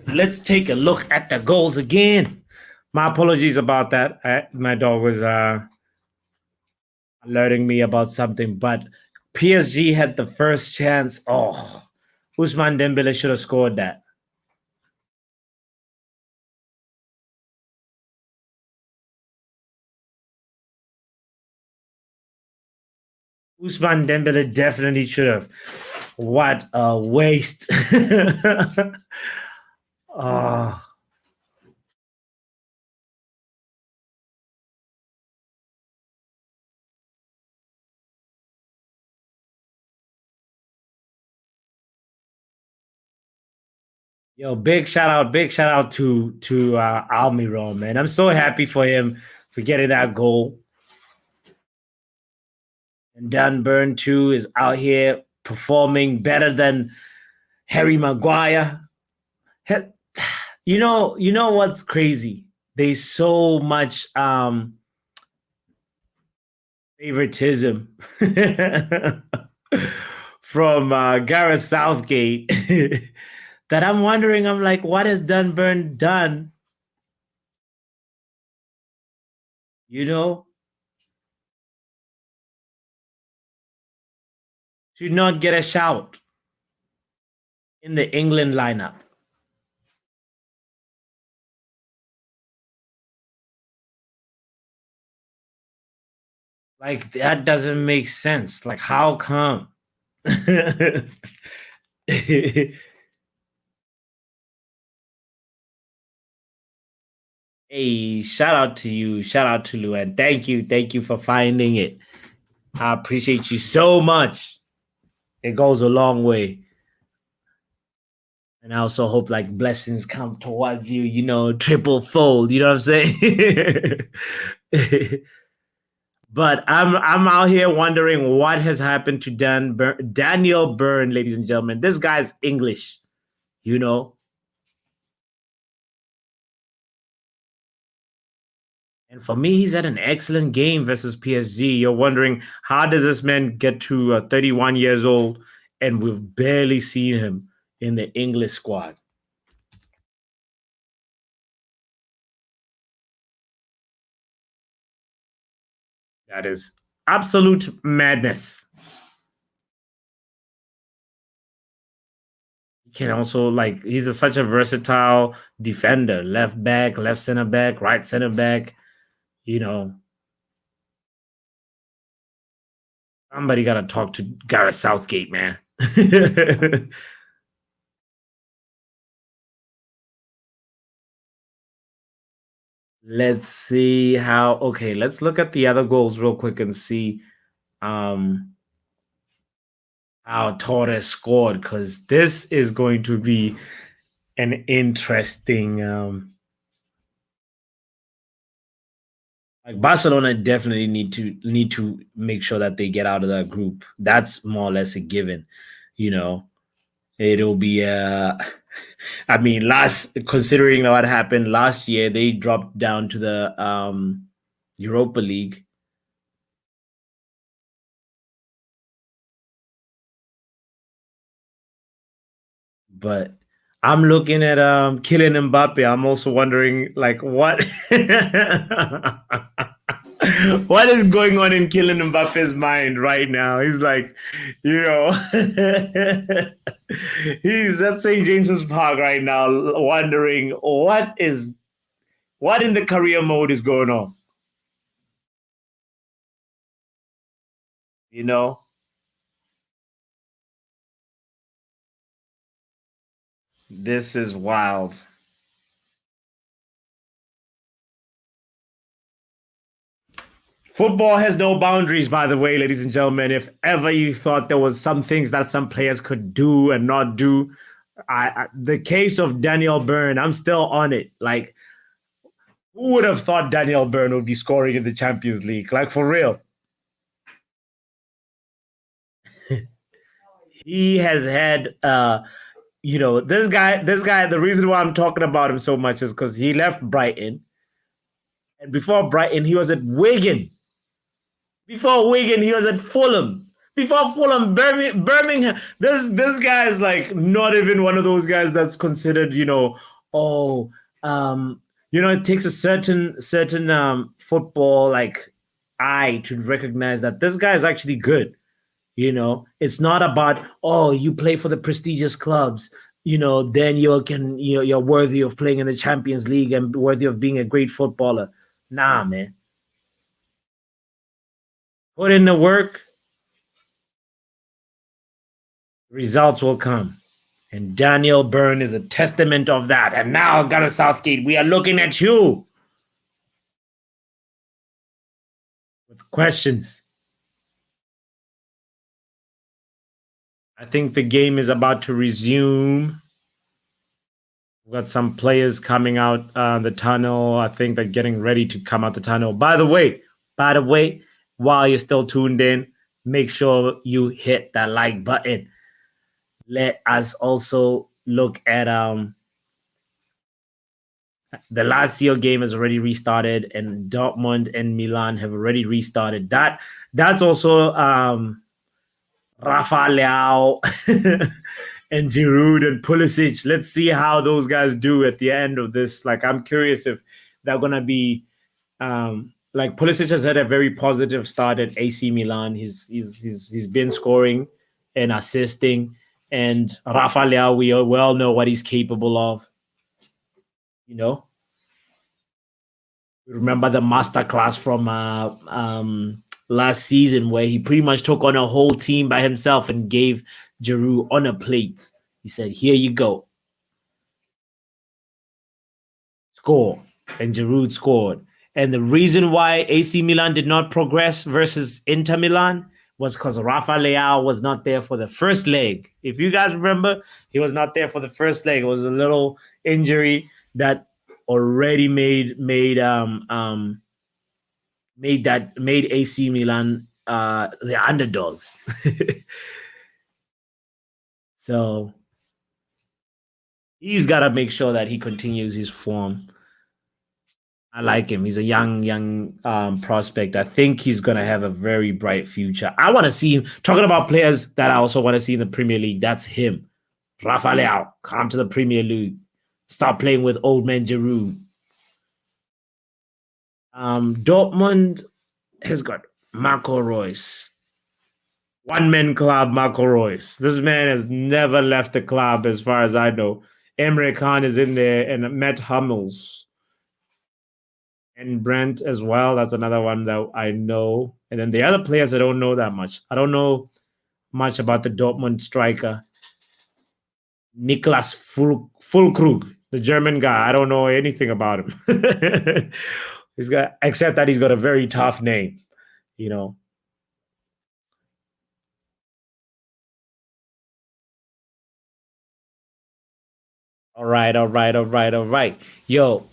Let's take a look at the goals again. My apologies about that. My dog was alerting me about something, but PSG had the first chance. Oh, Ousmane Dembele should have scored that. Usman Dembele definitely should have. What a waste. Oh, yo, big shout out to Almiron, man. I'm so happy for him for getting that goal. And Dan Burn too is out here performing better than Harry Maguire. You know what's crazy? There's so much favoritism from Gareth Southgate that I'm wondering. I'm like, what has Dunburn done? You know, to not get a shout in the England lineup. Like that doesn't make sense. Like, how come? Hey, shout out to you. Shout out to Luan. Thank you. Thank you for finding it. I appreciate you so much. It goes a long way. And I also hope like blessings come towards you, you know, triple fold. You know what I'm saying? But I'm out here wondering what has happened to Daniel Byrne, ladies and gentlemen. This guy's English, you know. And for me, he's had an excellent game versus PSG. You're wondering how does this man get to 31 years old, and we've barely seen him in the English squad. That is absolute madness. He can also like such a versatile defender, left back, left center back, right center back. You know, somebody got to talk to Gareth Southgate, man. Let's see how. Okay, let's look at the other goals real quick and see um how Torres scored, because this is going to be an interesting. Like Barcelona definitely need to make sure that they get out of that group. That's more or less a given. You know, it'll be I mean, last considering what happened last year, they dropped down to the Europa League. But I'm looking at Kylian Mbappe. I'm also wondering like what what is going on in Kylian Mbappe's mind right now? He's like, you know, he's at St. James's Park right now, wondering what in the career mode is going on. You know, this is wild. Football has no boundaries, by the way, ladies and gentlemen. If ever you thought there was some things that some players could do and not do, the case of Daniel Byrne, I'm still on it. Like, who would have thought Daniel Byrne would be scoring in the Champions League? Like, for real. He has had, you know, this guy. The reason why I'm talking about him so much is because he left Brighton, and before Brighton, he was at Wigan. Before Wigan, he was at Fulham. Before Fulham, Birmingham. This guy is like not even one of those guys that's considered, you know, oh, you know, it takes a certain football like eye to recognize that this guy is actually good. You know, it's not about oh, you play for the prestigious clubs. You know, then you're worthy of playing in the Champions League and worthy of being a great footballer. Nah, man. Put in the work, Results will come. And Daniel Byrne is a testament of that. And now, Gareth Southgate, we are looking at you with questions. I think the game is about to resume. We've got some players coming out the tunnel. I think they're getting ready to come out the tunnel. By the way, while you're still tuned in, make sure you hit that like button. Let us also look at the Lazio game has already restarted, and Dortmund and Milan have already restarted. That's also Rafa Leao and Giroud and Pulisic. Let's see how those guys do at the end of this. Like, I'm curious if they're gonna be like Pulisic has had a very positive start at AC Milan. He's been scoring and assisting, and Rafa Leao, we well know what he's capable of. You know, remember the masterclass from last season where he pretty much took on a whole team by himself and gave Giroud on a plate. He said, "Here you go, score," and Giroud scored. And the reason why AC Milan did not progress versus Inter Milan was because Rafa Leao was not there for the first leg. If you guys remember, he was not there for the first leg. It was a little injury that already made AC Milan the underdogs. So he's got to make sure that he continues his form. I like him. He's a young prospect. I think he's gonna have a very bright future. I want to see him. Talking about players that I also want to see in the Premier League, that's him. Rafa Leao, come to the Premier League. Stop playing with old man Giroud. Dortmund has got Marco Reus. One man club, Marco Reus. This man has never left the club, as far as I know. Emre Khan is in there, and Matt Hummels and Brent as well. That's another one that I know. And then the other players, I don't know that much. I don't know much about the Dortmund striker, Niklas Fulkrug, the German guy. I don't know anything about him. Except that he's got a very tough name, you know. All right, all right, all right, all right. Yo,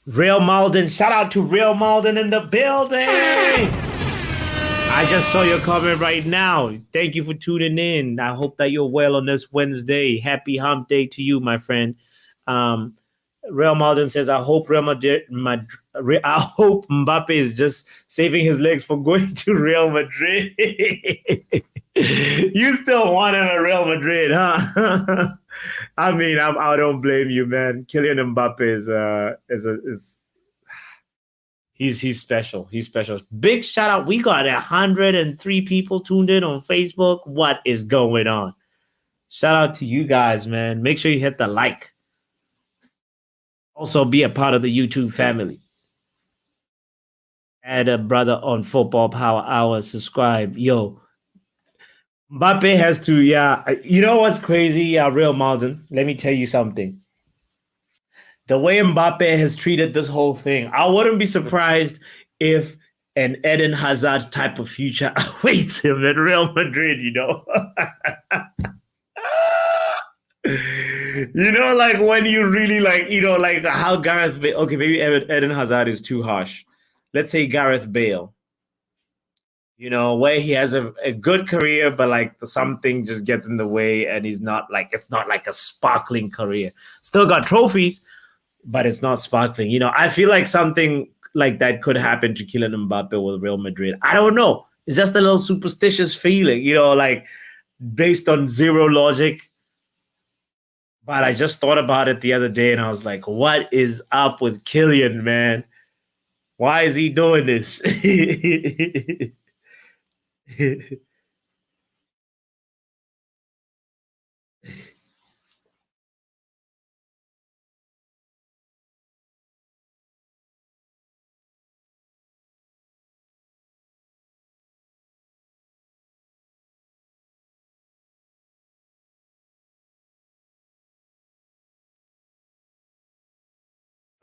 Real Malden, shout out to Real Malden in the building. I just saw your comment right now. Thank you for tuning in. I hope that you're well on this Wednesday. Happy hump day to you, my friend. Um, Real Malden says, I hope I hope Mbappe is just saving his legs for going to Real Madrid. You still want him at Real Madrid, huh? I mean, I don't blame you, man. Kylian Mbappe is he's special. He's special. Big shout out. We got 103 people tuned in on Facebook. What is going on? Shout out to you guys, man. Make sure you hit the like. Also, be a part of the YouTube family. Add a brother on Football Power Hour. Subscribe. Yo, Mbappe has to, yeah. You know what's crazy, Real Malden? Let me tell you something. The way Mbappe has treated this whole thing, I wouldn't be surprised if an Eden Hazard type of future awaits him at Real Madrid, you know? You know, like when you really like, you know, like how Gareth Bale, okay, maybe Eden Hazard is too harsh. Let's say Gareth Bale, you know, where he has a good career, but like something just gets in the way and he's not like, it's not like a sparkling career. Still got trophies, but it's not sparkling. You know, I feel like something like that could happen to Kylian Mbappe with Real Madrid. I don't know. It's just a little superstitious feeling, you know, like based on zero logic. But I just thought about it the other day and I was like, what is up with Kylian, man? Why is he doing this?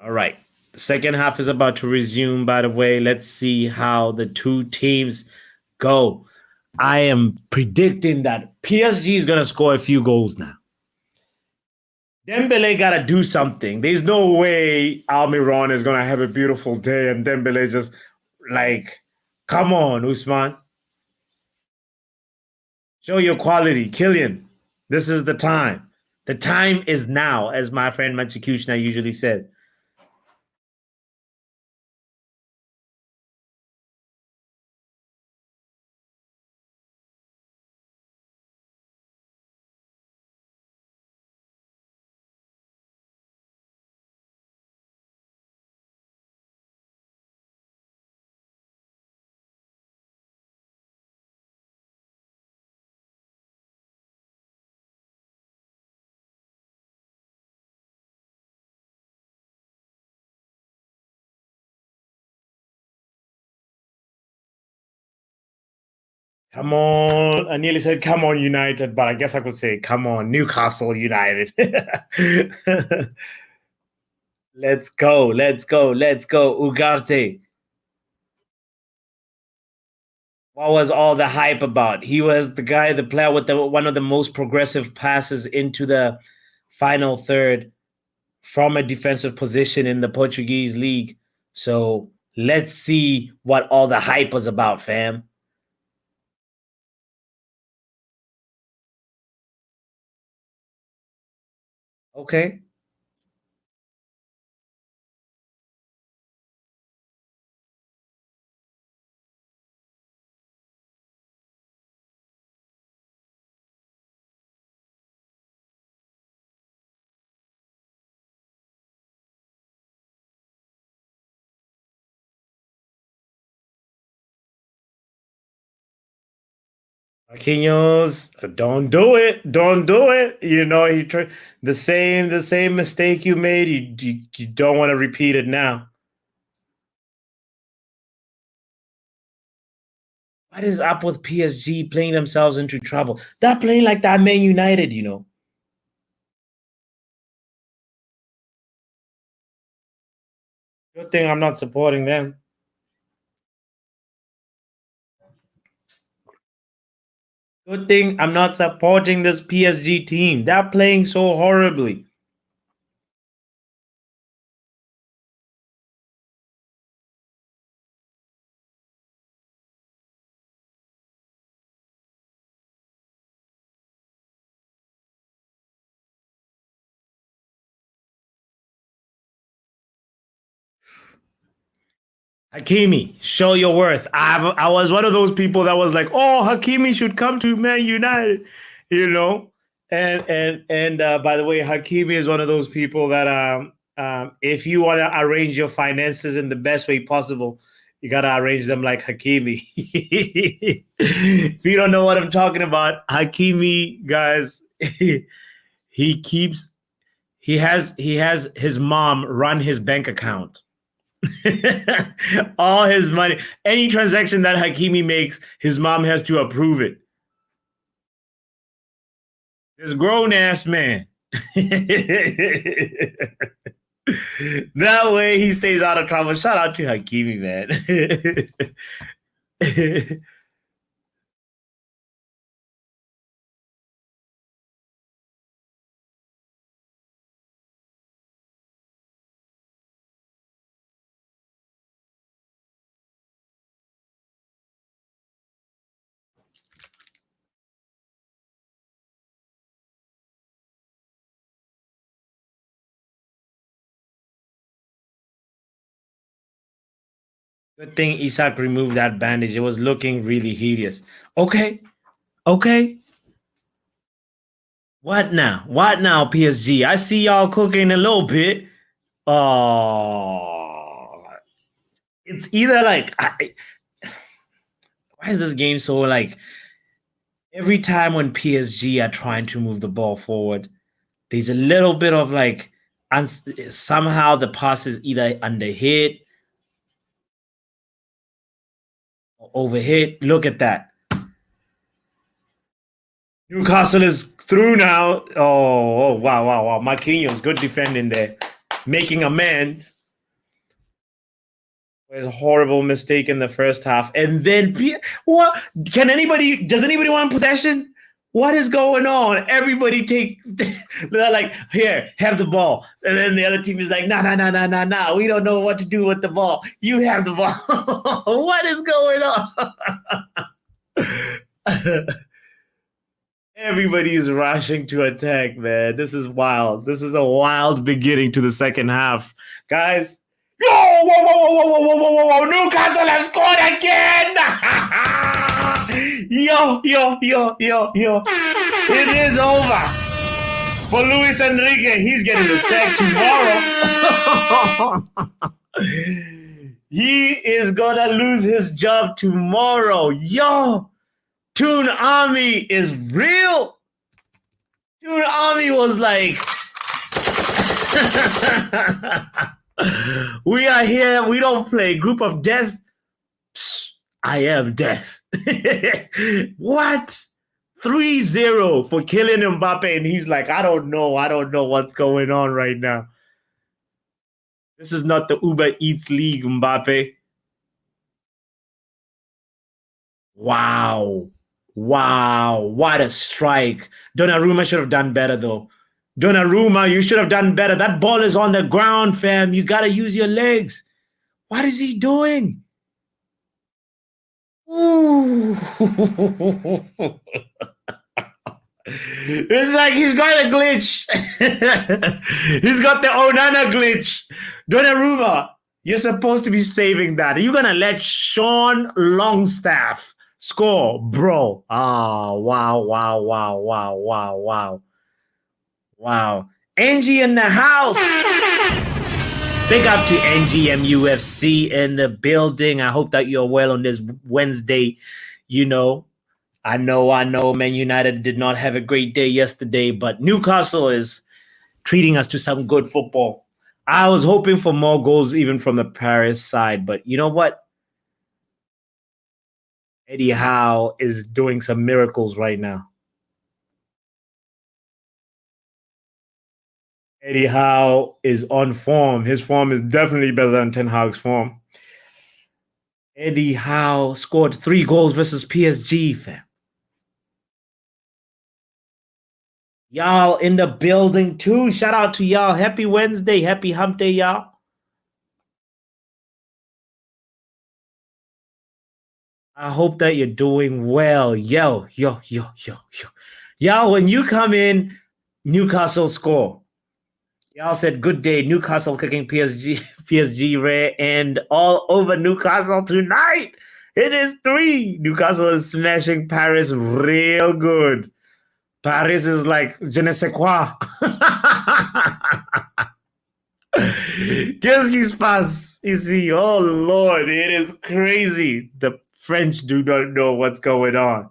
All right. The second half is about to resume, by the way. Let's see how the two teams go. I am predicting that PSG is going to score a few goals now. Dembele got to do something. There's no way Almiron is going to have a beautiful day and Dembele just like, come on, Usman. Show your quality. Killian, this is the time. The time is now, as my friend Manchikushna usually says. Come on. I nearly said, come on, United, but I guess I could say, come on, Newcastle United. Let's go. Let's go. Let's go. Ugarte. What was all the hype about? He was the player with one of the most progressive passes into the final third from a defensive position in the Portuguese league. So let's see what all the hype was about, fam. Okay. Marquinhos, don't do it. Don't do it. You know, the same mistake you made. You don't want to repeat it now. What is up with PSG playing themselves into trouble? They're playing like that Man United, you know. Good thing I'm not supporting them. Good thing I'm not supporting this PSG team. They're playing so horribly. Hakimi, show your worth. I was one of those people that was like, oh, Hakimi should come to Man United, you know. And by the way, Hakimi is one of those people that if you want to arrange your finances in the best way possible, you gotta arrange them like Hakimi. If you don't know what I'm talking about, Hakimi, guys, he keeps he has his mom run his bank account. All his money, any transaction that Hakimi makes, his mom has to approve it. This grown ass man. That way he stays out of trouble. Shout out to Hakimi, man. Good thing Isak removed that bandage. It was looking really hideous. Okay, okay. What now? What now, PSG? I see y'all cooking a little bit. Oh, it's either like, why is this game so like every time when PSG are trying to move the ball forward, there's a little bit of like, somehow the pass is either under hit or over hit. Look at that. Newcastle is through now. Oh, wow, wow, wow. Marquinhos, good defending there. making amends for his horrible mistake in the first half. And then, what? Does anybody want possession? What is going on? Everybody they're like, here, have the ball. And then the other team is like, nah. We don't know what to do with the ball. You have the ball. What is going on? Everybody is rushing to attack, man. This is wild. This is a wild beginning to the second half. Guys, whoa. Newcastle have scored again. Yo. It is over for Luis Enrique. He's getting the sack tomorrow. He is going to lose his job tomorrow. Yo, Toon Army is real. Toon Army was like, we are here. We don't play. Group of death. Psst, I am death. What? 3-0 for Kylian Mbappe. And he's like, I don't know what's going on right now. This is not the Uber Eats League, Mbappe. Wow. What a strike. Donnarumma should have done better, though. Donnarumma, you should have done better. That ball is on the ground, fam. You got to use your legs. What is he doing? Ooh. It's like he's got a glitch. He's got the Onana glitch. Donnarumma, you're supposed to be saving that. Are you going to let Sean Longstaff score, bro? Oh, wow. Angie in the house. Big up to NGMUFC in the building. I hope that you're well on this Wednesday. You know, I know, Man United did not have a great day yesterday, but Newcastle is treating us to some good football. I was hoping for more goals even from the Paris side, but you know what? Eddie Howe is doing some miracles right now. Eddie Howe is on form. His form is definitely better than Ten Hag's form. Eddie Howe scored 3 goals versus PSG, fam. Y'all in the building too. Shout out to y'all. Happy Wednesday. Happy hump day, y'all. I hope that you're doing well. Yo. Y'all, when you come in, Newcastle score. Y'all said good day. Newcastle kicking PSG rare and all over Newcastle tonight. It is 3. Newcastle is smashing Paris real good. Paris is like, je ne sais quoi. Qu'est-ce qui se passe ici? Oh, Lord, it is crazy. The French do not know what's going on.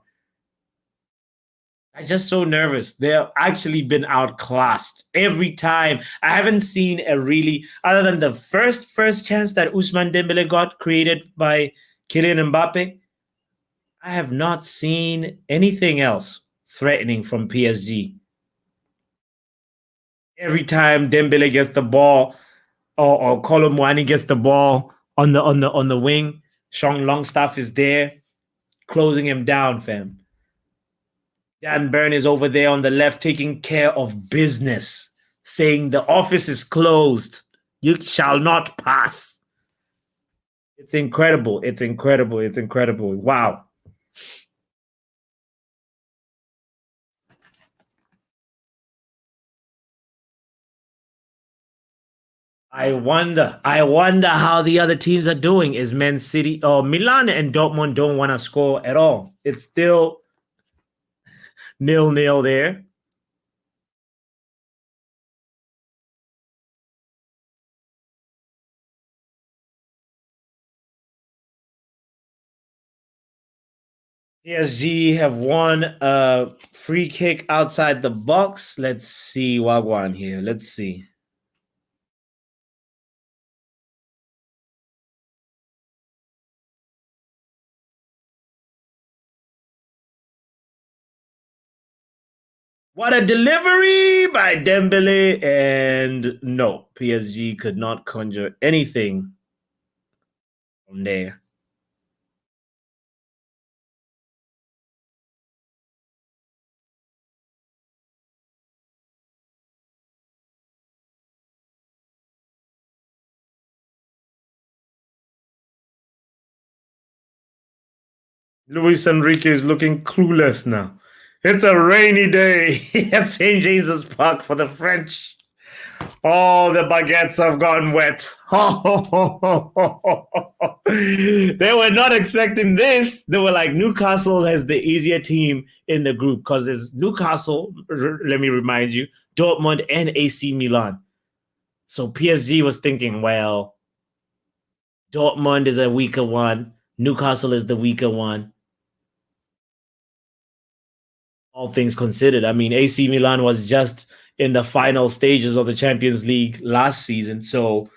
I'm just so nervous. They've actually been outclassed every time. I haven't seen a really, other than the first chance that Ousmane Dembele got created by Kylian Mbappe, I have not seen anything else threatening from PSG. Every time Dembele gets the ball, or Kolo Muani gets the ball on the wing, Sean Longstaff is there, closing him down, fam. Dan Burn is over there on the left taking care of business, saying the office is closed. You shall not pass. It's incredible. Wow. I wonder how the other teams are doing. Is Man City or Milan and Dortmund don't want to score at all? It's still 0-0 there. PSG have won a free kick outside the box. Let's see Wagwan here. Let's see. What a delivery by Dembele. And no, PSG could not conjure anything from there. Luis Enrique is looking clueless now. It's a rainy day at St. Jesus Park for the French. All the baguettes have gotten wet. They were not expecting this. They were like, Newcastle has the easier team in the group because there's Newcastle, let me remind you, Dortmund, and AC Milan. So PSG was thinking, well, Dortmund is a weaker one. Newcastle is the weaker one. All things considered, I mean, AC Milan was just in the final stages of the Champions League last season. So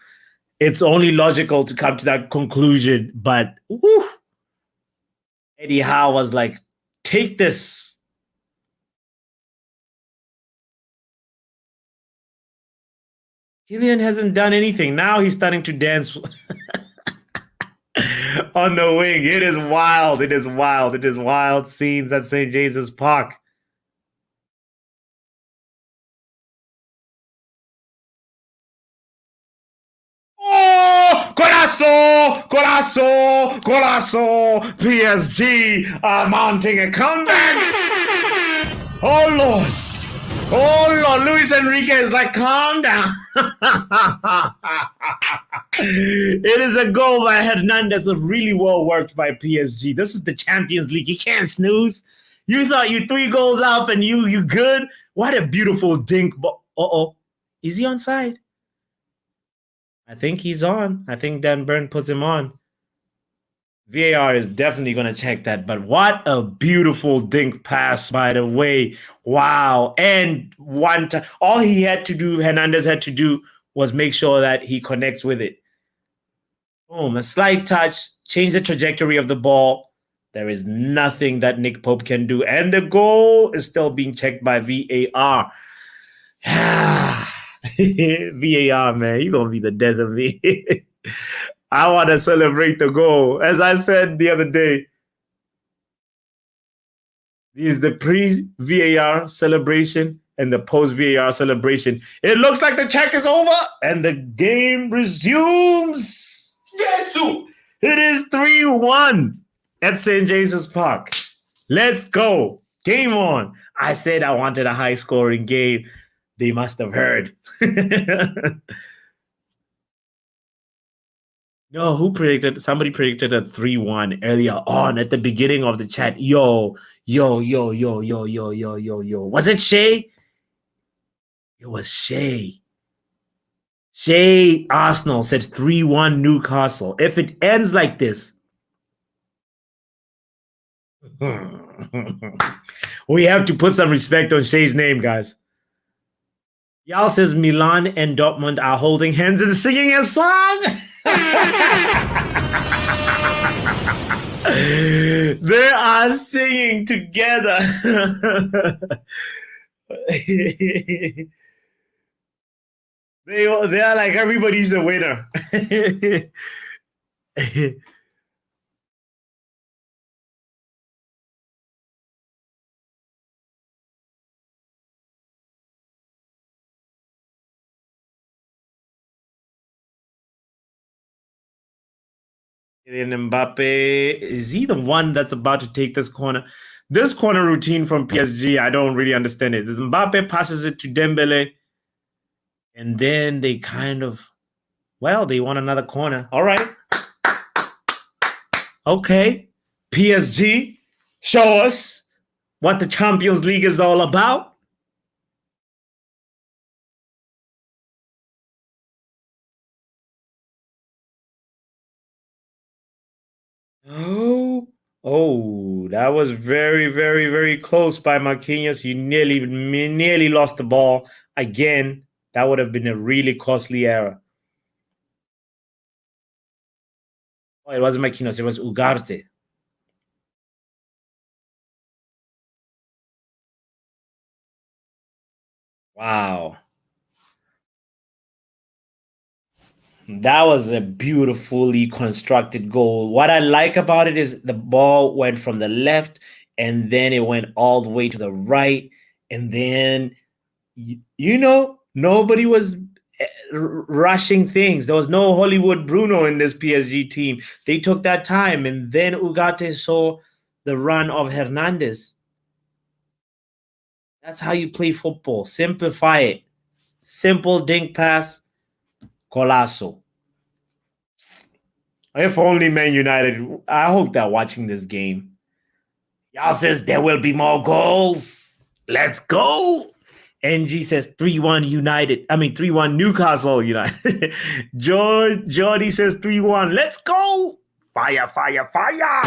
it's only logical to come to that conclusion. But whew, Eddie Howe was like, take this. Kylian hasn't done anything. Now he's starting to dance on the wing. It is wild. It is wild. It is wild scenes at St. Jesus Park. Oh, Colasso, Colasso, Colasso. PSG are mounting a comeback. Oh, Lord. Oh, Lord. Luis Enrique is like, calm down. It is a goal by Hernandez, really well worked by PSG. This is the Champions League. You can't snooze. You thought you 3 goals up and you good? What a beautiful dink. Uh-oh. Is he onside? I think he's on. I think Dan Burn puts him on. VAR is definitely going to check that. But what a beautiful dink pass, by the way. Wow. And one time, all he had to do, Hernandez had to do, was make sure that he connects with it. Boom, a slight touch, change the trajectory of the ball. There is nothing that Nick Pope can do. And the goal is still being checked by VAR. VAR, man, you're going to be the death of me. I want to celebrate the goal. As I said the other day, this is the pre-VAR celebration and the post-VAR celebration. It looks like the check is over and the game resumes. Jesus! It is 3-1 at St. James's Park. Let's go. Game on. I said I wanted a high-scoring game. They must have heard. No, who predicted? Somebody predicted a 3-1 earlier on at the beginning of the chat. Yo. Was it Shay? It was Shay. Shay Arsenal said 3-1 Newcastle. If it ends like this, we have to put some respect on Shay's name, guys. Y'all says Milan and Dortmund are holding hands and singing a song. They are singing together. They are like, everybody's a winner. Kylian Mbappe, is he the one that's about to take this corner? This corner routine from PSG, I don't really understand it. Mbappe passes it to Dembele, and then they kind of, well, they want another corner. All right. Okay. PSG, show us what the Champions League is all about. Oh, that was very, very, very close by Marquinhos. He nearly lost the ball again. That would have been a really costly error. Oh, it wasn't Marquinhos. It was Ugarte. Wow. That was a beautifully constructed goal. What I like about it is the ball went from the left and then it went all the way to the right. And then, nobody was rushing things. There was no Hollywood Bruno in this PSG team. They took that time. And then Ugarte saw the run of Hernandez. That's how you play football. Simplify it. Simple dink pass, Colasso. If only Man United. I hope they're watching this game. Y'all says there will be more goals. Let's go. NG says 3-1 United. I mean 3-1 Newcastle United. Jordy says 3-1. Let's go. Fire, fire, fire.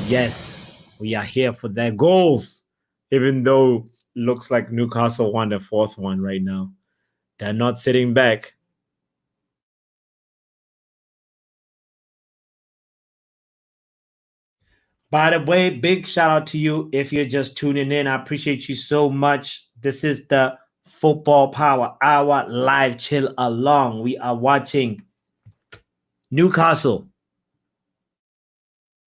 Yes, we are here for their goals. Even though looks like Newcastle won the fourth one right now. They're not sitting back. By the way, big shout out to you if you're just tuning in. I appreciate you so much. This is the Football Power Hour live chill along. We are watching Newcastle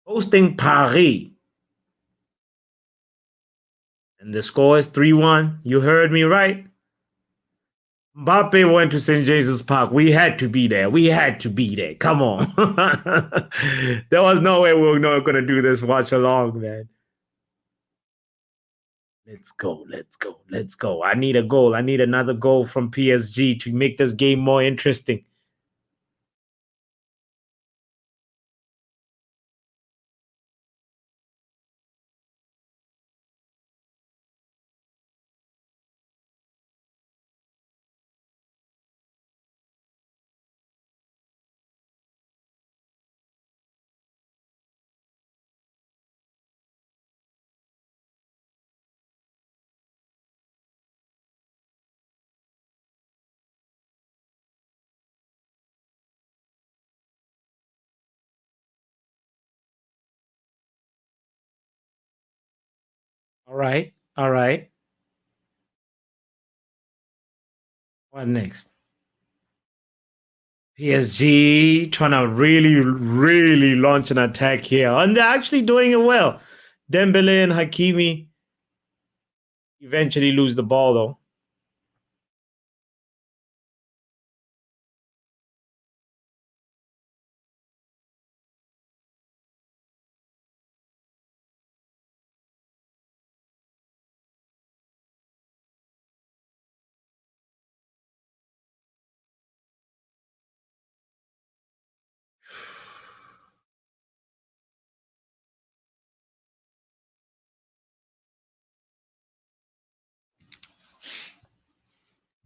hosting Paris. And the score is 3-1. You heard me right. Mbappe went to St. Jesus Park. We had to be there. We had to be there. Come on. There was no way we were not going to do this watch along, man. Let's go. Let's go. Let's go. I need a goal. I need another goal from PSG to make this game more interesting. All right. All right. What next? PSG trying to really, really launch an attack here. And they're actually doing it well. Dembele and Hakimi eventually lose the ball, though.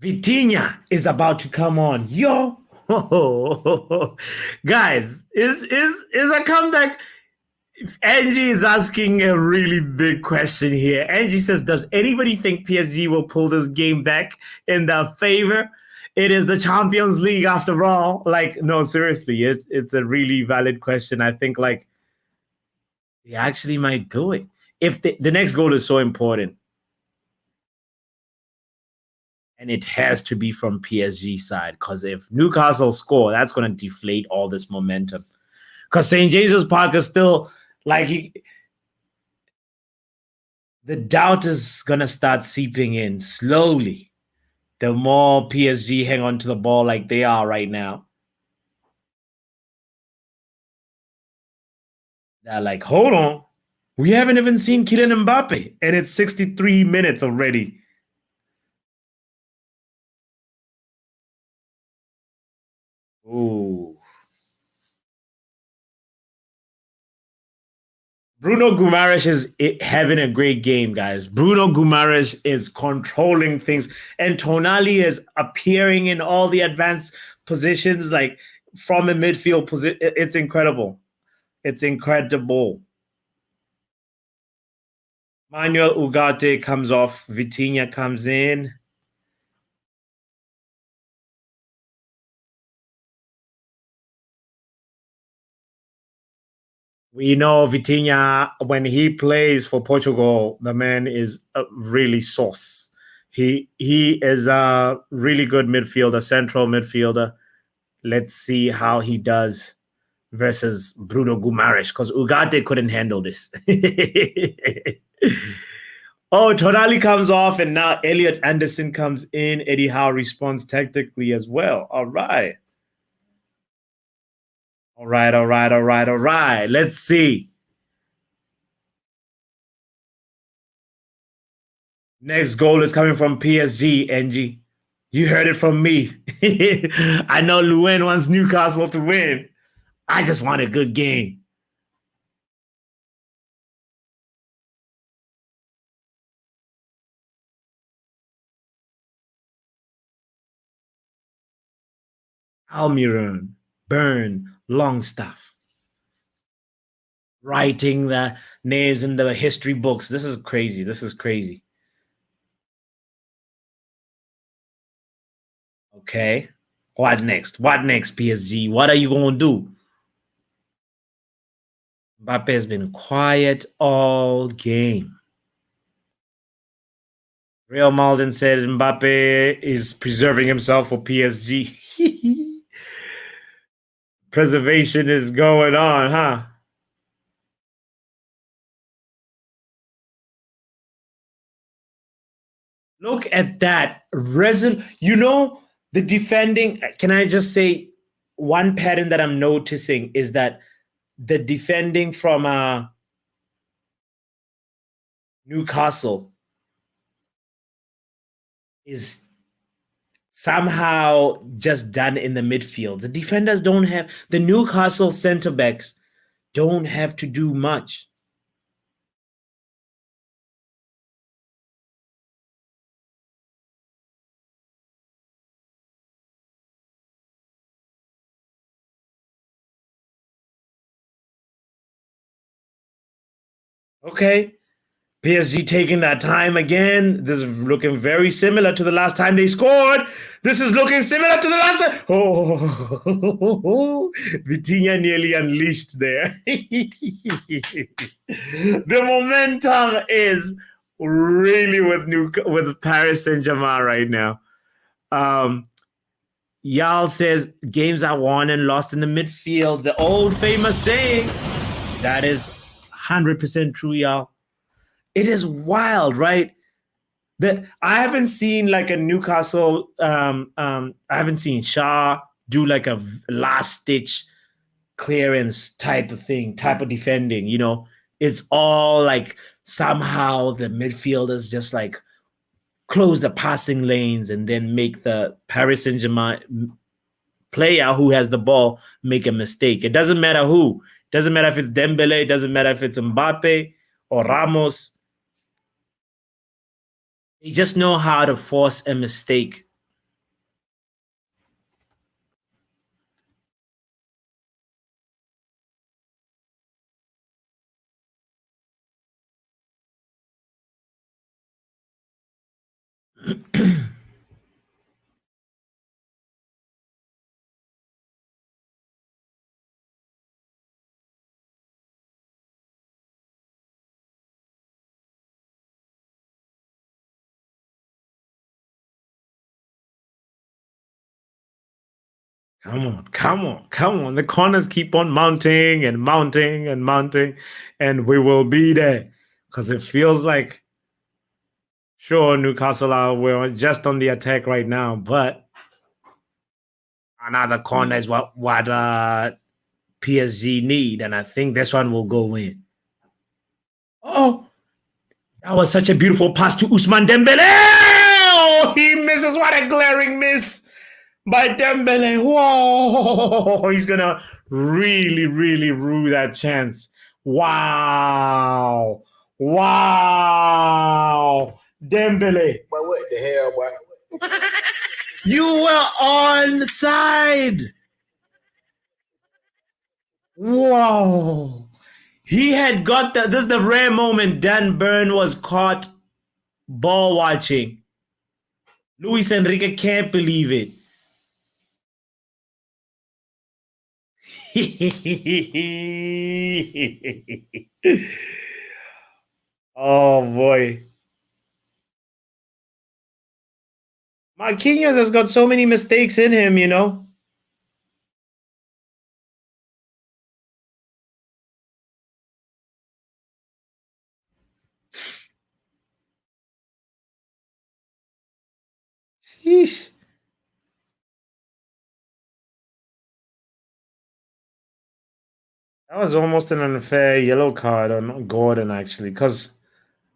Vitinha is about to come on. Yo. Guys, is a comeback. Angie is asking a really big question here. Angie says, does anybody think PSG will pull this game back in their favor? It is the Champions League after all. Like, no, seriously, it's a really valid question. I think like they actually might do it. If the next goal is so important. And it has to be from PSG side. Because if Newcastle score, that's going to deflate all this momentum. Because St. Jesus Park is still like the doubt is going to start seeping in slowly. The more PSG hang on to the ball like they are right now. They're like, hold on. We haven't even seen Kylian Mbappe. And it's 63 minutes already. Ooh. Bruno Guimaraes is having a great game, guys. Bruno Guimaraes is controlling things, and Tonali is appearing in all the advanced positions, like from a midfield position. It's incredible. It's incredible. Manuel Ugarte comes off. Vitinha comes in. We know Vitinha, when he plays for Portugal, the man is really sauce. He is a really good midfielder, central midfielder. Let's see how he does versus Bruno Guimaraes because Ugarte couldn't handle this. Oh, Tonali comes off, and now Elliot Anderson comes in. Eddie Howe responds tactically as well. All right. All right, all right, all right, all right. Let's see. Next goal is coming from PSG, Angie. You heard it from me. I know Luen wants Newcastle to win. I just want a good game. Almiron, Byrne, Longstaff. Writing the names in the history books. This is crazy. This is crazy. Okay. What next? What next, PSG? What are you going to do? Mbappe has been quiet all game. Real Malden said Mbappe is preserving himself for PSG. Preservation is going on, huh? Look at that. You know, the defending. Can I just say one pattern that I'm noticing is that the defending from Newcastle is somehow just done in the midfield. The defenders don't have, the Newcastle center backs don't have to do much. Okay. PSG taking that time again. This is looking very similar to the last time they scored. This is looking similar to the last time. Oh, Vitinha nearly unleashed there. The momentum is really with Paris Saint-Germain right now. Yal says games are won and lost in the midfield. The old famous saying. That is 100% true, y'all. It is wild, right? That I haven't seen like a Newcastle. I haven't seen Shaw do like a last stitch clearance type of thing, type of defending. You know, it's all like somehow the midfielders just like close the passing lanes and then make the Paris Saint-Germain player who has the ball make a mistake. It doesn't matter who. It doesn't matter if it's Dembele. It doesn't matter if it's Mbappe or Ramos. They just know how to force a mistake. Come on, come on, come on. The corners keep on mounting and mounting and mounting, and we will be there because it feels like, sure, Newcastle we're just on the attack right now, but another corner is what PSG need, and I think this one will go in. Oh, that was such a beautiful pass to Ousmane Dembele. Oh, he misses. What a glaring miss by Dembele. Whoa, he's gonna really, really rue that chance. Wow, wow, Dembele. But what the hell, boy? You were on side. Whoa. He had got this is the rare moment Dan Burn was caught ball watching. Luis Enrique can't believe it. Oh boy. Marquinhos has got so many mistakes in him, you know. Sheesh. That was almost an unfair yellow card on Gordon, actually, because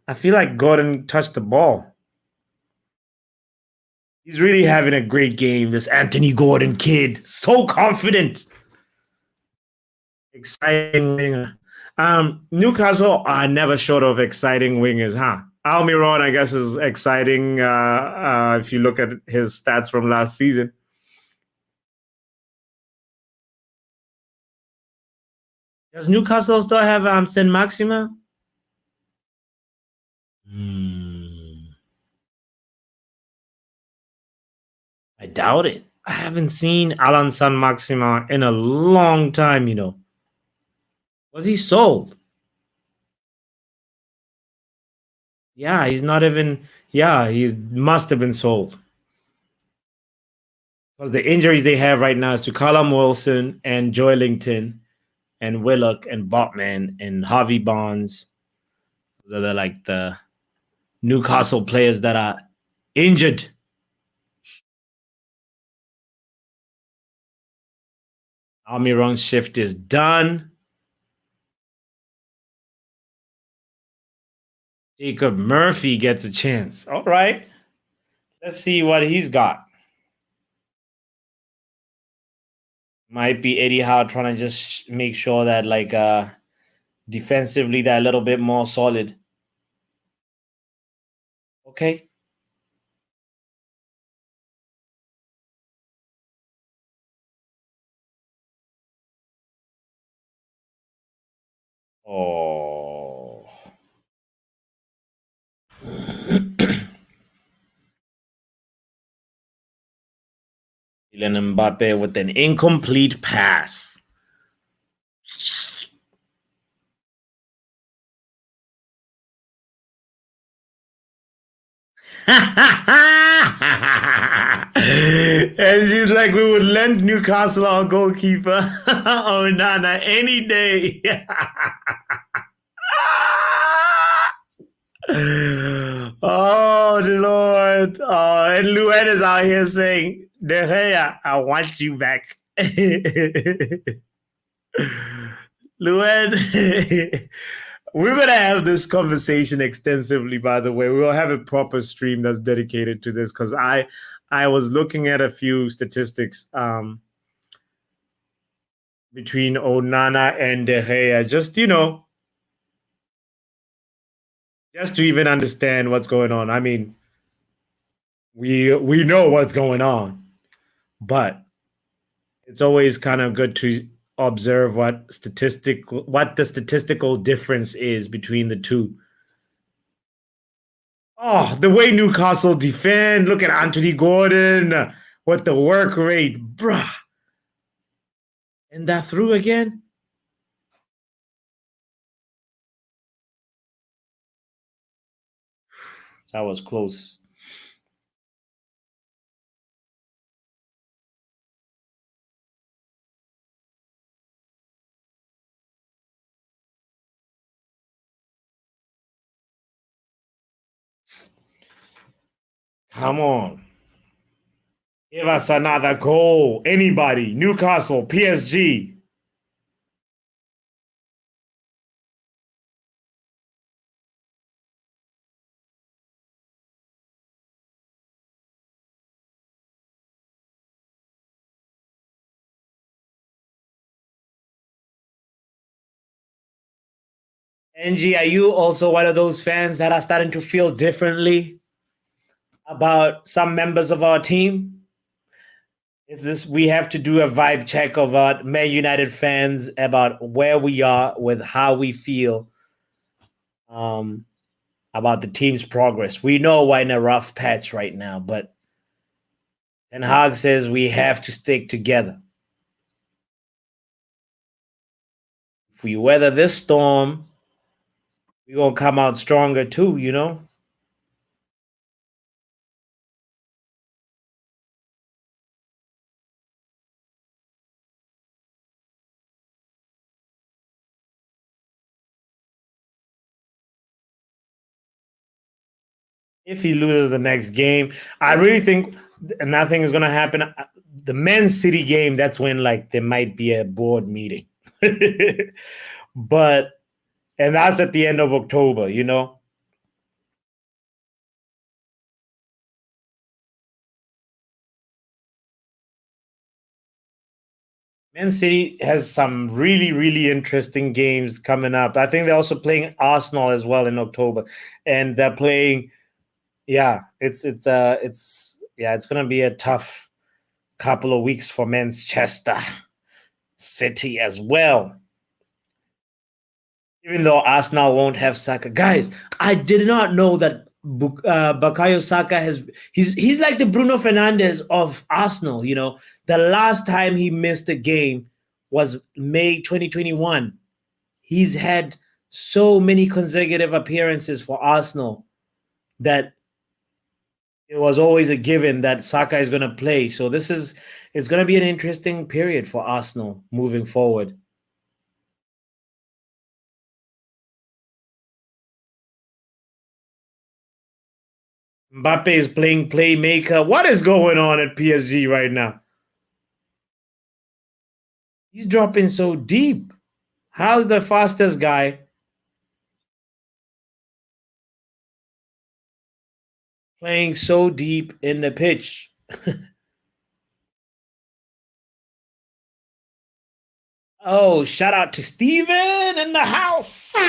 I feel like Gordon touched the ball. He's really having a great game, this Anthony Gordon kid. So confident. Exciting winger. Newcastle are never short of exciting wingers, huh? Almiron, I guess, is exciting if you look at his stats from last season. Does Newcastle still have Saint Maxima? Hmm. I doubt it. I haven't seen Alan San Maxima in a long time, you know. Was he sold? Yeah, he's not even. Yeah, he must have been sold. Because the injuries they have right now is to Callum Wilson and Joylington and Willock and Botman and Harvey Barnes. Those are like the Newcastle players that are injured. Almiron's shift is done. Jacob Murphy gets a chance. All right. Let's see what he's got. Might be Eddie Howe trying to just make sure that defensively they're a little bit more solid. Okay. Oh. Kylian Mbappe with an incomplete pass. And she's like, we would lend Newcastle our goalkeeper. Oh, Nana, any day. Oh, Lord. Oh, and Luan is out here saying, De Gea, I want you back. Luan, we're going to have this conversation extensively, by the way. We'll have a proper stream that's dedicated to this because I was looking at a few statistics between Onana and De Gea, just, just to even understand what's going on. I mean, we know what's going on, but it's always kind of good to observe what the statistical difference is between the two. Oh, the way Newcastle defend. Look at Anthony Gordon with the work rate, bruh. And that through again. That was close. Come on. Give us another goal. Anybody. Newcastle, PSG. Angie, are you also one of those fans that are starting to feel differently about some members of our team? This we have to do a vibe check of our Man United fans about where we are with how we feel um, about the team's progress. We know we're in a rough patch right now, but Ten Hag says we have to stick together. If we weather this storm, we're gonna come out stronger too, you know? If he loses the next game, I really think nothing is going to happen. The Man City game, that's when like there might be a board meeting. But and that's at the end of October, you know. Man City has some really, really interesting games coming up. I think they're also playing Arsenal as well in October, and they're playing. Yeah, it's gonna be a tough couple of weeks for Manchester City as well. Even though Arsenal won't have Saka, guys, I did not know that Bakayo Saka he's like the Bruno Fernandes of Arsenal. You know, the last time he missed a game was May 2021. He's had so many consecutive appearances for Arsenal that it was always a given that Saka is going to play. So it's going to be an interesting period for Arsenal moving forward. Mbappe is playing playmaker. What is going on at PSG right now? He's dropping so deep. How's the fastest guy playing so deep in the pitch? Oh, shout out to Steven in the house. Steven,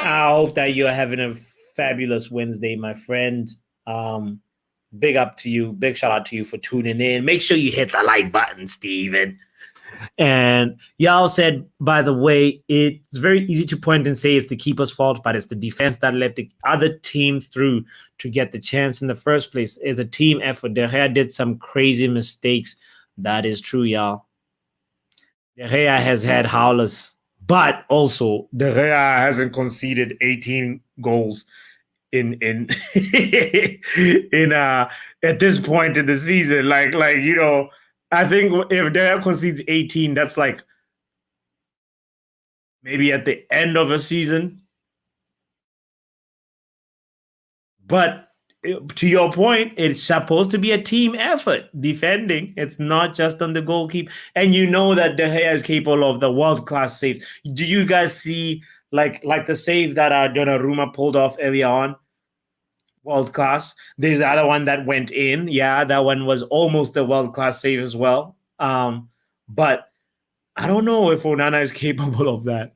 I hope that you're having a fabulous Wednesday, my friend. Big up to you. Big shout out to you for tuning in. Make sure you hit the like button, Steven. And y'all said, by the way, it's very easy to point and say it's the keeper's fault, but it's the defense that let the other team through to get the chance in the first place. It's a team effort. De Gea did some crazy mistakes. That is true, y'all. De Gea has had howlers, but also De Gea hasn't conceded 18 goals in in at this point in the season. Like you know, I think if De Gea concedes 18, that's like maybe at the end of a season. But to your point, it's supposed to be a team effort defending. It's not just on the goalkeeper. And you know that De Gea is capable of the world class saves. Do you guys see like the save that Donnarumma pulled off earlier on? World class. There's the other one that went in. Yeah, that one was almost a world class save as well. But I don't know if Onana is capable of that.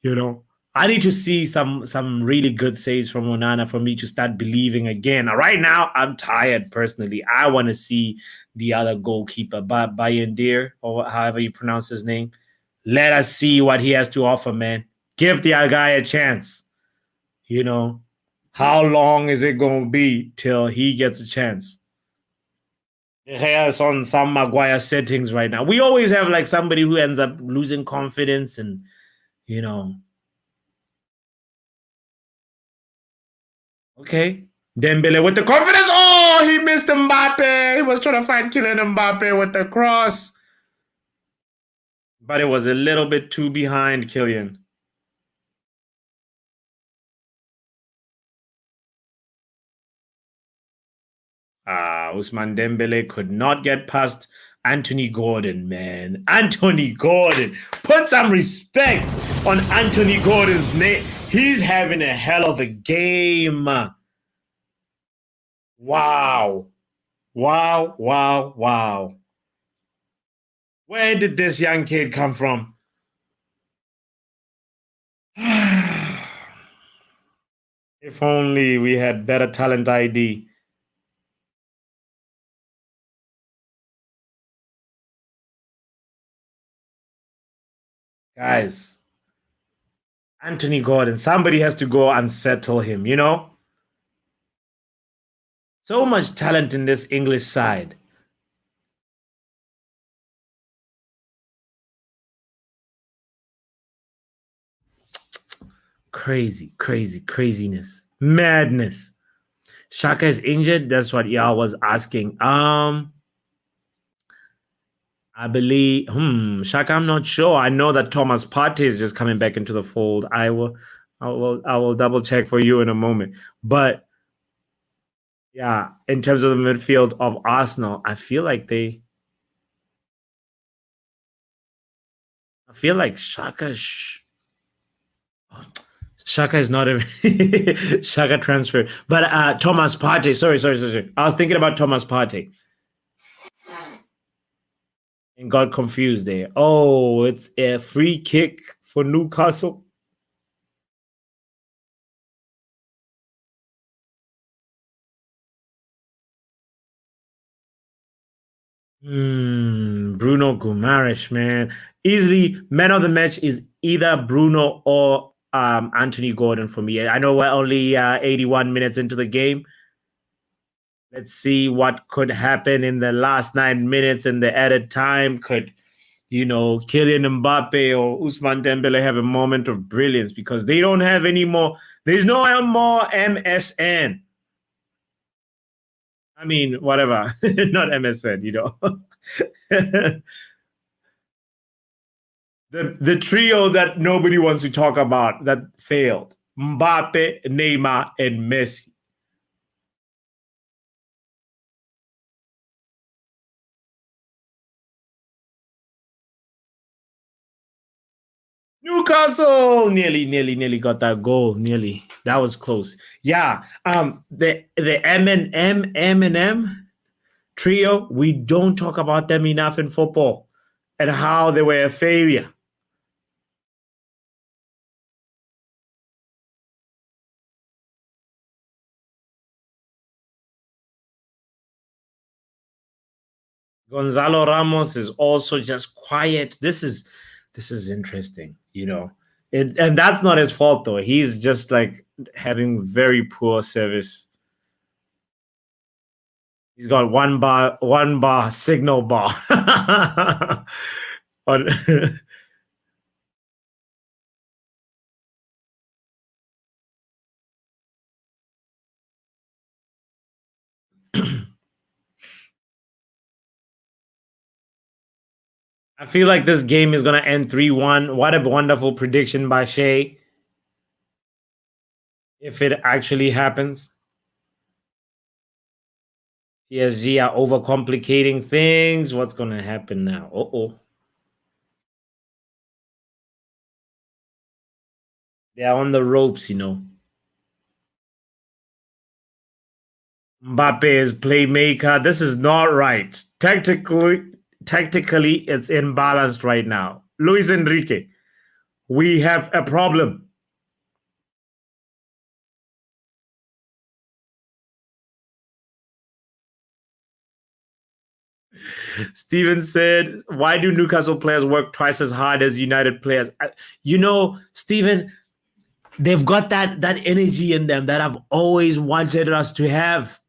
You know, I need to see some really good saves from Onana for me to start believing again. Right now, I'm tired personally. I want to see the other goalkeeper, Bayendir, or however you pronounce his name. Let us see what he has to offer, man. Give the other guy a chance. You know, how long is it going to be till he gets a chance? Is on some Maguire settings right now. We always have like somebody who ends up losing confidence and, you know, okay. Dembele with the confidence. Oh, he missed Mbappe. He was trying to find Kylian Mbappe with the cross. But it was a little bit too behind Kylian. Usman Dembele could not get past Anthony Gordon, man. Anthony Gordon. Put some respect on Anthony Gordon's name. He's having a hell of a game. Wow. Wow, wow, wow. Where did this young kid come from? If only we had better talent ID. Guys, Anthony Gordon, somebody has to go unsettle him, you know? So much talent in this English side. Crazy, crazy, craziness, madness. Shaka is injured. That's what y'all was asking. I believe, Shaka, I'm not sure. I know that Thomas Partey is just coming back into the fold. I will double check for you in a moment. But yeah, in terms of the midfield of Arsenal, I feel like Shaka is not a Shaka transfer, but Thomas Partey. Sorry. I was thinking about Thomas Partey and got confused there. Oh, it's a free kick for Newcastle. Bruno Guimaraes, man. Easily, man of the match is either Bruno or Anthony Gordon for me. I know we're only 81 minutes into the game. Let's see what could happen in the last 9 minutes in the added time. Could, Kylian Mbappe or Usman Dembele have a moment of brilliance because they don't have any more. There's no more MSN. I mean, whatever, not MSN. The trio that nobody wants to talk about that failed: Mbappe, Neymar, and Messi. Newcastle nearly got that goal. Nearly, that was close. Yeah, the M trio. We don't talk about them enough in football and how they were a failure. Gonzalo Ramos is also just quiet. This is interesting, and that's not his fault though. He's just like having very poor service. He's got one bar signal bar. On I feel like this game is gonna end 3-1. What a wonderful prediction by Shay. If it actually happens. PSG are overcomplicating things. What's gonna happen now? Oh. They're on the ropes. Mbappe is playmaker. This is not right. Tactically, it's imbalanced right now. Luis Enrique, we have a problem. Steven said, why do Newcastle players work twice as hard as United players? Steven, they've got that energy in them that I've always wanted us to have.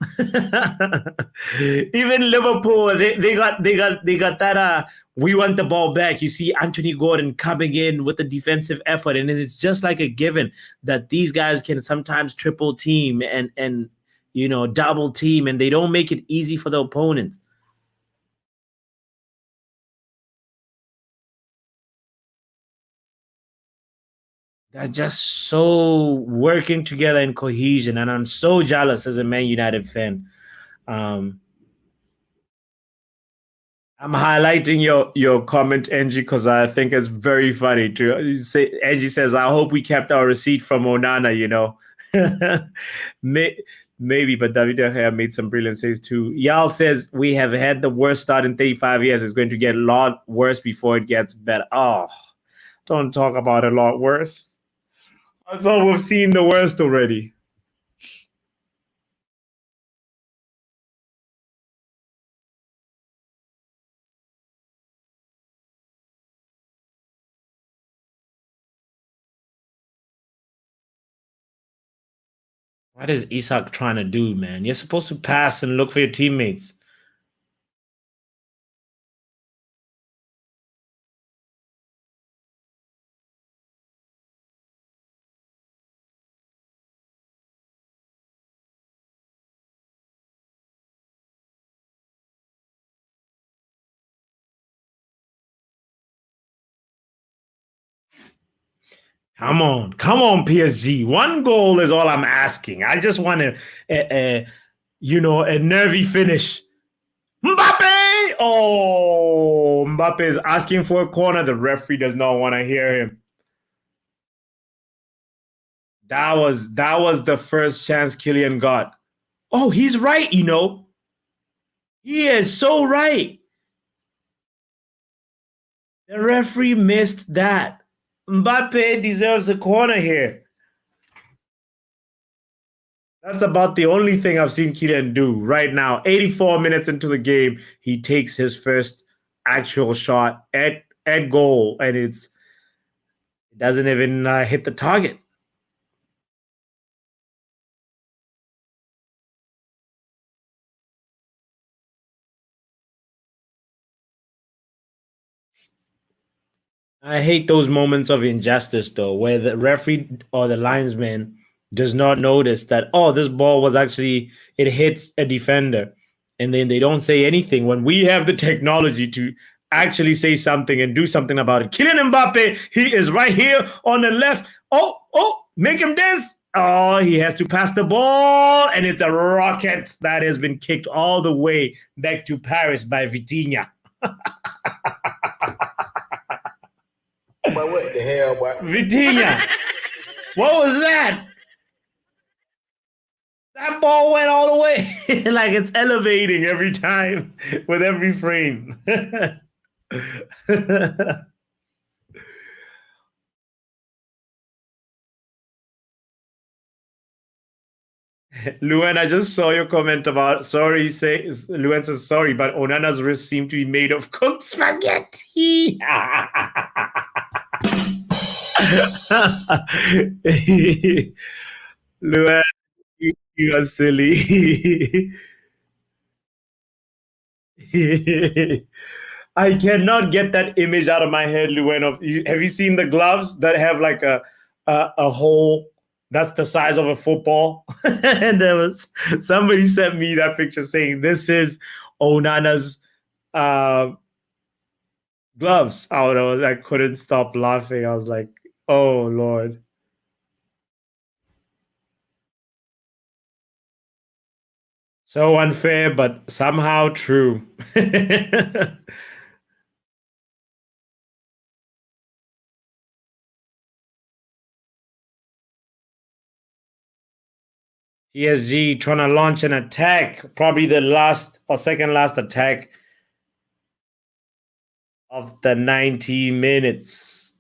Even Liverpool, they got that we want the ball back. You see Anthony Gordon coming in with the defensive effort, and it's just like a given that these guys can sometimes triple team and double team, and they don't make it easy for the opponents. They're just so working together in cohesion, and I'm so jealous as a Man United fan. Um, I'm highlighting your comment, Angie, because I think it's very funny to say. Angie says, "I hope we kept our receipt from Onana." May, maybe, but David De Gea made some brilliant saves too. Yal says we have had the worst start in 35 years. It's going to get a lot worse before it gets better. Oh, don't talk about a lot worse. I thought we've seen the worst already. What is Isak trying to do, man? You're supposed to pass and look for your teammates. Come on, come on, PSG. One goal is all I'm asking. I just want a nervy finish. Mbappe! Oh, Mbappe is asking for a corner. The referee does not want to hear him. That was the first chance Kylian got. Oh, he's right, He is so right. The referee missed that. Mbappe deserves a corner here. That's about the only thing I've seen Kylian do right now. 84 minutes into the game, he takes his first actual shot at goal, and it doesn't even hit the target. I hate those moments of injustice, though, where the referee or the linesman does not notice that, oh, this ball was actually, it hits a defender. And then they don't say anything when we have the technology to actually say something and do something about it. Kylian Mbappe, he is right here on the left. Oh, make him dance. Oh, he has to pass the ball, and it's a rocket that has been kicked all the way back to Paris by Vitinha. But what the hell, boy? Vitinha, what was that? That ball went all the way. Like it's elevating every time with every frame. Luen, I just saw your comment about sorry. Luen says sorry, but Onana's wrists seem to be made of cooked spaghetti. Luen, you are silly. I cannot get that image out of my head, Luen. Have you seen the gloves that have like a hole that's the size of a football? And there was somebody sent me that picture saying this is Onana's gloves. I couldn't stop laughing. I was like, oh Lord. So unfair, but somehow true. PSG trying to launch an attack, probably the last or second last attack of the 90 minutes.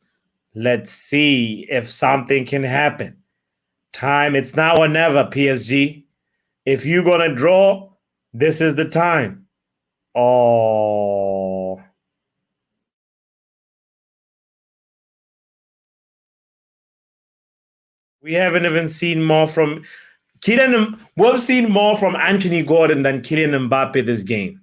Let's see if something can happen. Time, it's now or never, PSG. If you're going to draw, this is the time. Oh. We haven't even seen more from Kylian. We've seen more from Anthony Gordon than Kylian Mbappe this game.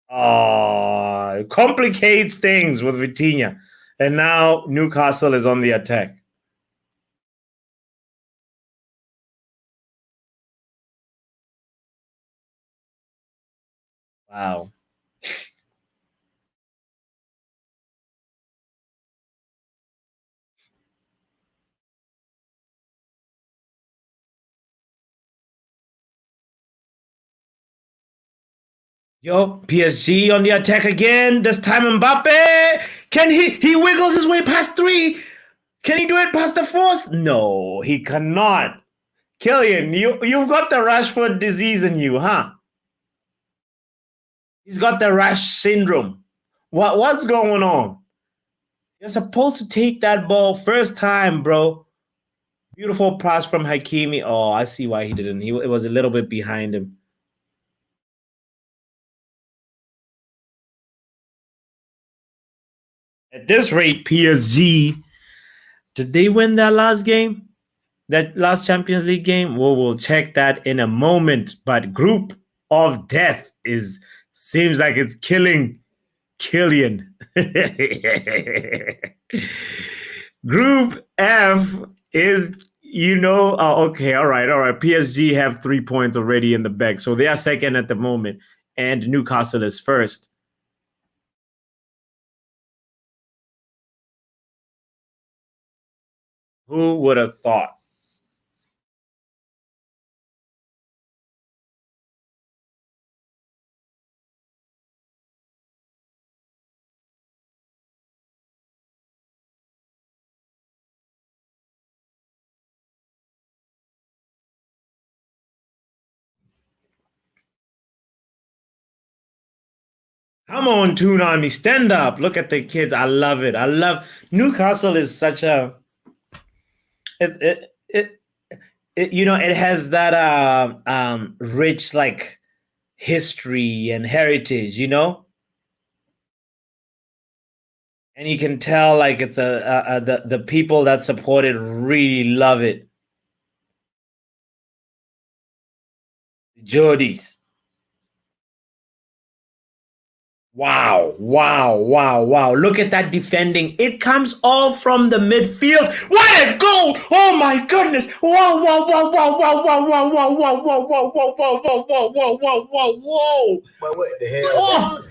Oh, complicates things with Vitinha. And now Newcastle is on the attack. Wow. Yo, PSG on the attack again. This time Mbappe. Can he wiggles his way past three. Can he do it past the fourth? No, he cannot. Kylian, you've got the Rashford disease in you, huh? He's got the rash syndrome. What's going on? You're supposed to take that ball first time, bro. Beautiful pass from Hakimi. Oh, I see why he didn't. It was a little bit behind him. At this rate, PSG, did they win that last game? That last Champions League game? Well, we'll check that in a moment. But Group of Death seems like it's killing Kylian. Group F is, okay, all right. PSG have 3 points already in the bag. So they are second at the moment. And Newcastle is first. Who would have thought? Come on, tune on me. Stand up. Look at the kids. I love it. I love Newcastle is such a it you know, it has that rich like history and heritage, you know? And you can tell like it's the people that support it really love it. Jodies. Wow, wow, wow, wow. Look at that defending. It comes all from the midfield. What a goal! Oh my goodness! Whoa, whoa, whoa, whoa, whoa, whoa, whoa, whoa, whoa, whoa, whoa, whoa, whoa, whoa, whoa, whoa, whoa, whoa. But what the hell? Oh,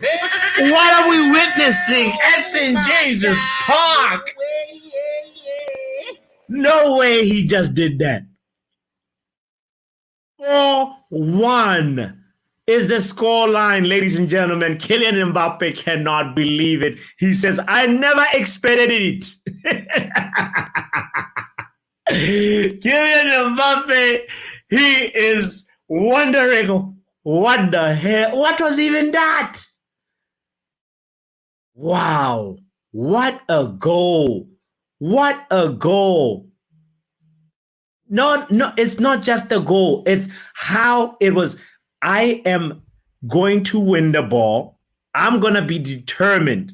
what are we witnessing at St. James's Park? No way he just did that. 4-1 is the score line, ladies and gentlemen. Kylian Mbappe cannot believe it. He says, I never expected it. Kylian Mbappe, he is wondering, what the hell? What was even that? Wow. What a goal. What a goal. No, it's not just the goal. It's how it was. I am going to win the ball. I'm going to be determined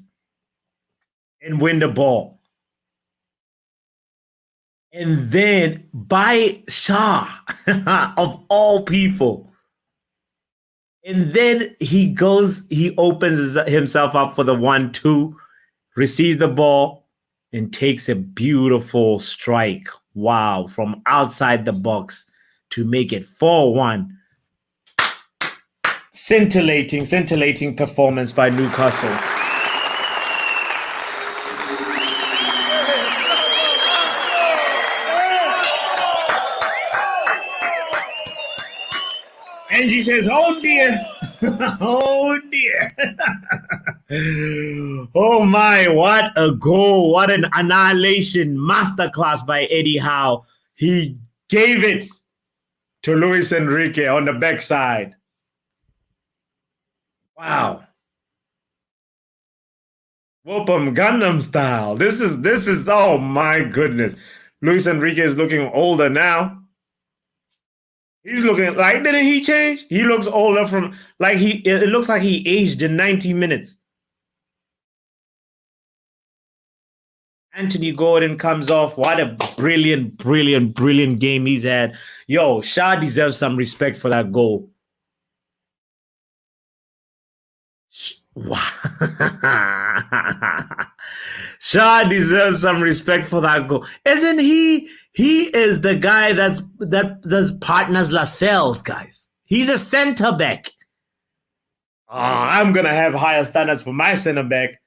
and win the ball. And then by Shah, of all people, and then he opens himself up for the 1-2, receives the ball, and takes a beautiful strike. Wow, from outside the box to make it 4-1. Scintillating performance by Newcastle. Angie says, oh dear. Oh dear. Oh my, what a goal. What an annihilation masterclass by Eddie Howe. He gave it to Luis Enrique on the backside. Wow. Whoop 'em Gundam style. This is, oh my goodness. Luis Enrique is looking older now. He's looking like, didn't he change? He looks older from, like it looks like he aged in 90 minutes. Anthony Gordon comes off. What a brilliant game he's had. Yo, Shah deserves some respect for that goal. Wow. Shah deserves some respect for that goal. Isn't he? He is the guy that partners Lascelles, guys. He's a center back. I'm gonna have higher standards for my center back.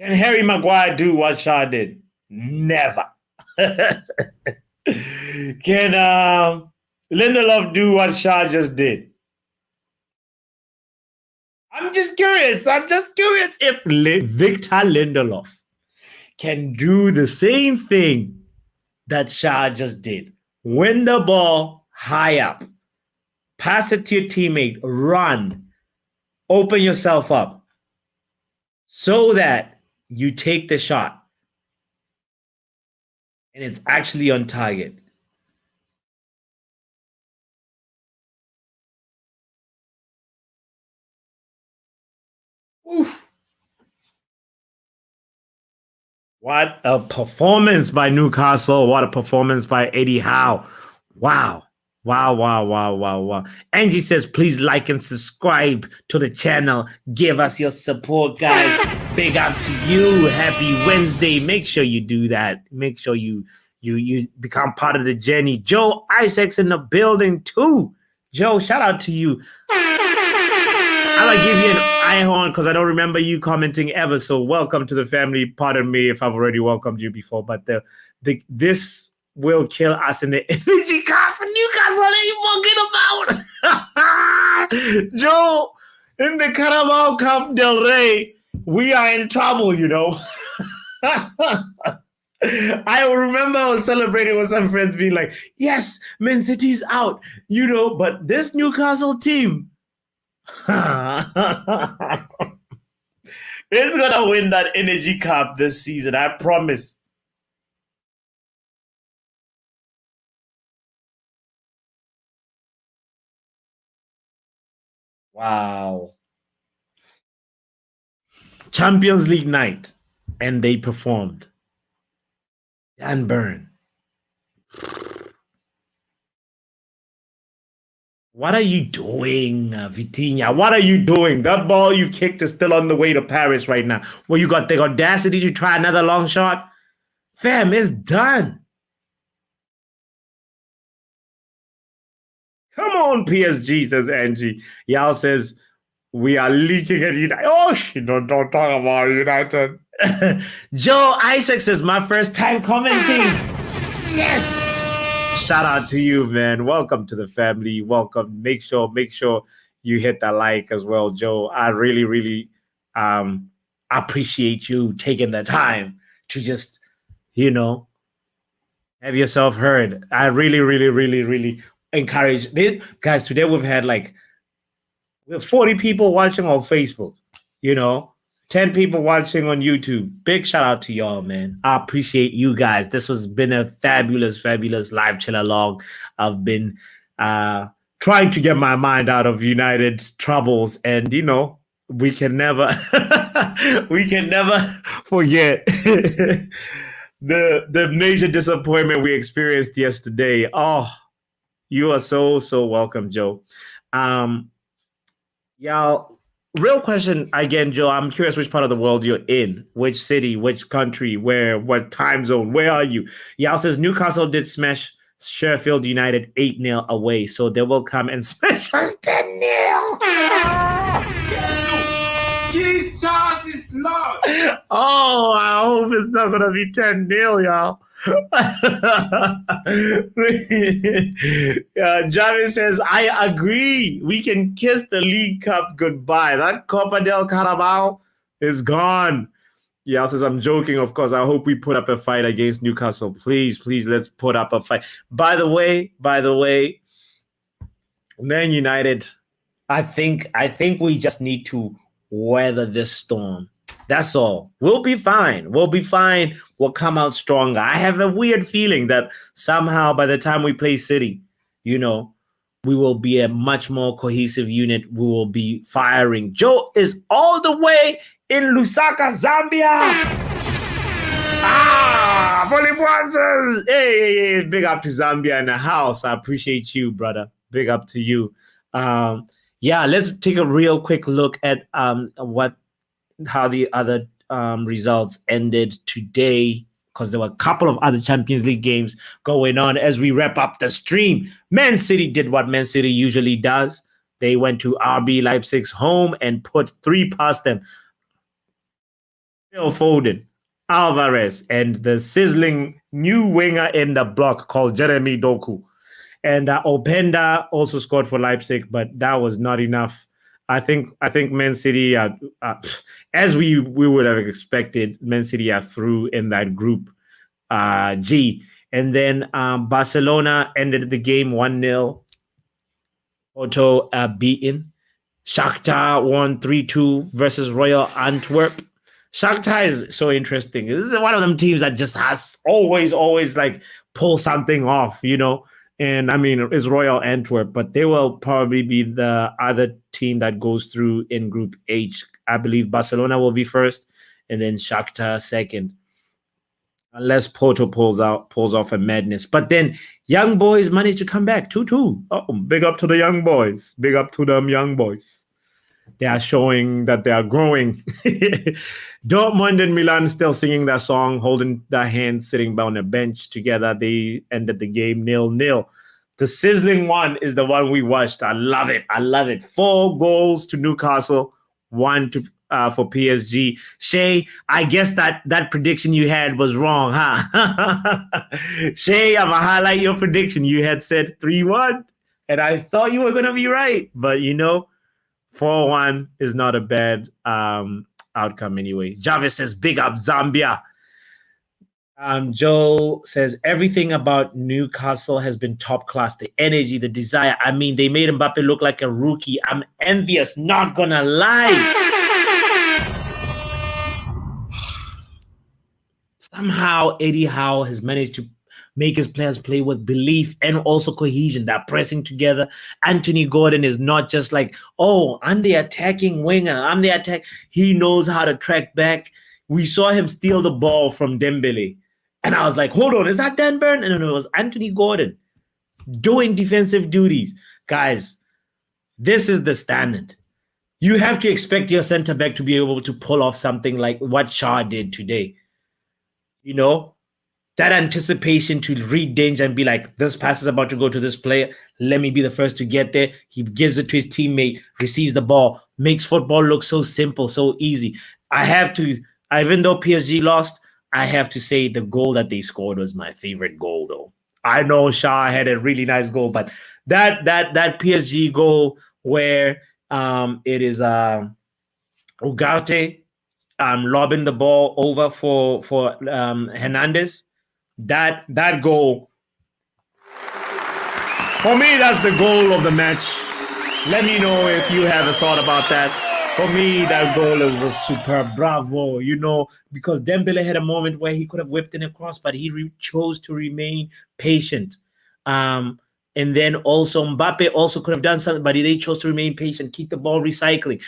Can Harry Maguire do what Shah did? Never. Can Lindelof do what Shah just did? I'm just curious if Victor Lindelof can do the same thing that Shah just did. Win the ball high up, pass it to your teammate, run, open yourself up so that you take the shot and it's actually on target. Oof. What a performance by Newcastle. What a performance by Eddie Howe. Wow. Wow. Angie says, please like and subscribe to the channel. Give us your support, guys. Big up to you. Happy Wednesday. Make sure you do that. Make sure you become part of the journey. Joe Isaac's in the building too. Joe, shout out to you. I'm gonna give you an eye horn because I don't remember you commenting ever. So welcome to the family. Pardon me if I've already welcomed you before, but this will kill us in the energy card for Newcastle. What are you talking about? Joe, in the Carabao Cup Del Rey, we are in trouble, you know. I remember I was celebrating with some friends being like, yes, Man City's out, you know, but this Newcastle team it's gonna win that energy cup this season, I promise. Wow. Champions League night, and they performed. Dan Burn. What are you doing, Vitinha? What are you doing? That ball you kicked is still on the way to Paris right now. Well, you got the audacity to try another long shot? Fam, it's done. Come on, PSG, says Angie. Yao says, we are leaking at United. Oh, don't talk about United. Joe Isaac says, my first time commenting. Yes. Shout out to you, man. Welcome to the family. Welcome. Make sure you hit that like as well, Joe. I really appreciate you taking the time to just, you know, have yourself heard. I really encourage this. Guys, today we have 40 people watching on Facebook, you know, 10 people watching on YouTube. Big shout out to y'all, man. I appreciate you guys. This has been a fabulous live chill along. I've been trying to get my mind out of United troubles, and you know, we can never forget the major disappointment we experienced yesterday. Oh, you are so welcome, Joe. Y'all, real question again, Joe. I'm curious which part of the world you're in, which city, which country, where, what time zone, where are you? Y'all says Newcastle did smash Sheffield United 8-0 away, so they will come and smash us 10-0. Jesus is Lord. Oh, I hope it's not gonna be 10-0, y'all. Javi says, I agree. We can kiss the League Cup goodbye. That Copa del Carabao is gone. Yeah, says, I'm joking, of course. I hope we put up a fight against Newcastle. Please, let's put up a fight. By the way, Man United, I think we just need to weather this storm. That's all. We'll be fine. We'll come out stronger. I have a weird feeling that somehow by the time we play City, you know, we will be a much more cohesive unit. We will be firing. Joe is all the way in Lusaka, Zambia. Volleyballers. Hey, big up to Zambia in the house. I appreciate you, brother. Big up to you. Yeah, let's take a real quick look at how the other results ended today, because there were a couple of other Champions League games going on as we wrap up the stream. Man City did what Man City usually does. They went to RB Leipzig's home and put 3 past them. Phil Foden, Alvarez, and the sizzling new winger in the block called Jeremy Doku. And Openda also scored for Leipzig, but that was not enough. I think Man City, as we would have expected, Man City are through in that group G. And then Barcelona ended the game 1-0. Porto beaten. Shakhtar won 3-2 versus Royal Antwerp. Shakhtar is so interesting. This is one of them teams that just has always like pull something off, you know. And I mean, it's Royal Antwerp, but they will probably be the other team that goes through in Group H. I believe Barcelona will be first, and then Shakhtar second, unless Porto pulls off a madness. But then Young Boys managed to come back 2-2. Oh, big up to the Young Boys. Big up to them Young Boys. They are showing that they are growing. Dortmund and Milan still singing that song, holding their hands, sitting on a bench together. They ended the game 0-0. The sizzling one is the one we watched. I love it. I love it. 4 goals to Newcastle, 1 to for PSG. Shay, I guess that prediction you had was wrong, huh? Shay, I'm gonna highlight your prediction. You had said 3-1, and I thought you were gonna be right, but 4-1 is not a bad outcome anyway. Jarvis says, "Big up Zambia." Joe says everything about Newcastle has been top class. The energy, the desire. I mean, they made Mbappe look like a rookie. I'm envious, not gonna lie. Somehow Eddie Howe has managed to make his players play with belief and also cohesion. That pressing together. Anthony Gordon is not just like, oh, I'm the attacking winger. I'm the attack. He knows how to track back. We saw him steal the ball from Dembele. And I was like, hold on, is that Dan Burn? And it was Anthony Gordon doing defensive duties. Guys, this is the standard. You have to expect your center back to be able to pull off something like what Shaw did today. That anticipation to read danger and be like, this pass is about to go to this player. Let me be the first to get there. He gives it to his teammate, receives the ball, makes football look so simple, so easy. Even though PSG lost, I have to say the goal that they scored was my favorite goal, though. I know Shaw had a really nice goal, but that PSG goal where it is Ugarte lobbing the ball over for Hernandez, that goal, for me, that's the goal of the match. Let me know if you have a thought about that. For me, that goal is a superb bravo, because Dembele had a moment where he could have whipped it across, but he chose to remain patient. And then also Mbappe also could have done something, but they chose to remain patient, keep the ball recycling,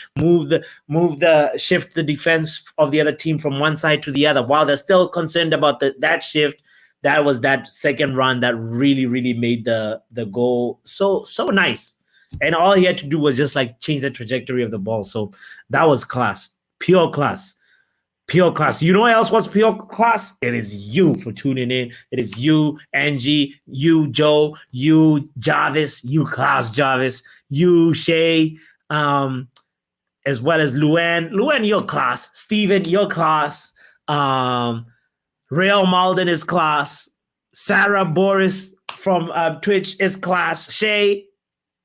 shift the defense of the other team from one side to the other. While they're still concerned about that shift, that was that second run that really, really made the goal so nice. And all he had to do was just like change the trajectory of the ball. So that was class, pure class, pure class. You know what else was pure class? It is you for tuning in. It is you, Angie, you, Joe, you, Jarvis, you, Class Jarvis, you, Shay, as well as Luan. Luan, your class. Steven, your class. Real Malden is class. Sarah Boris from Twitch is class. Shay,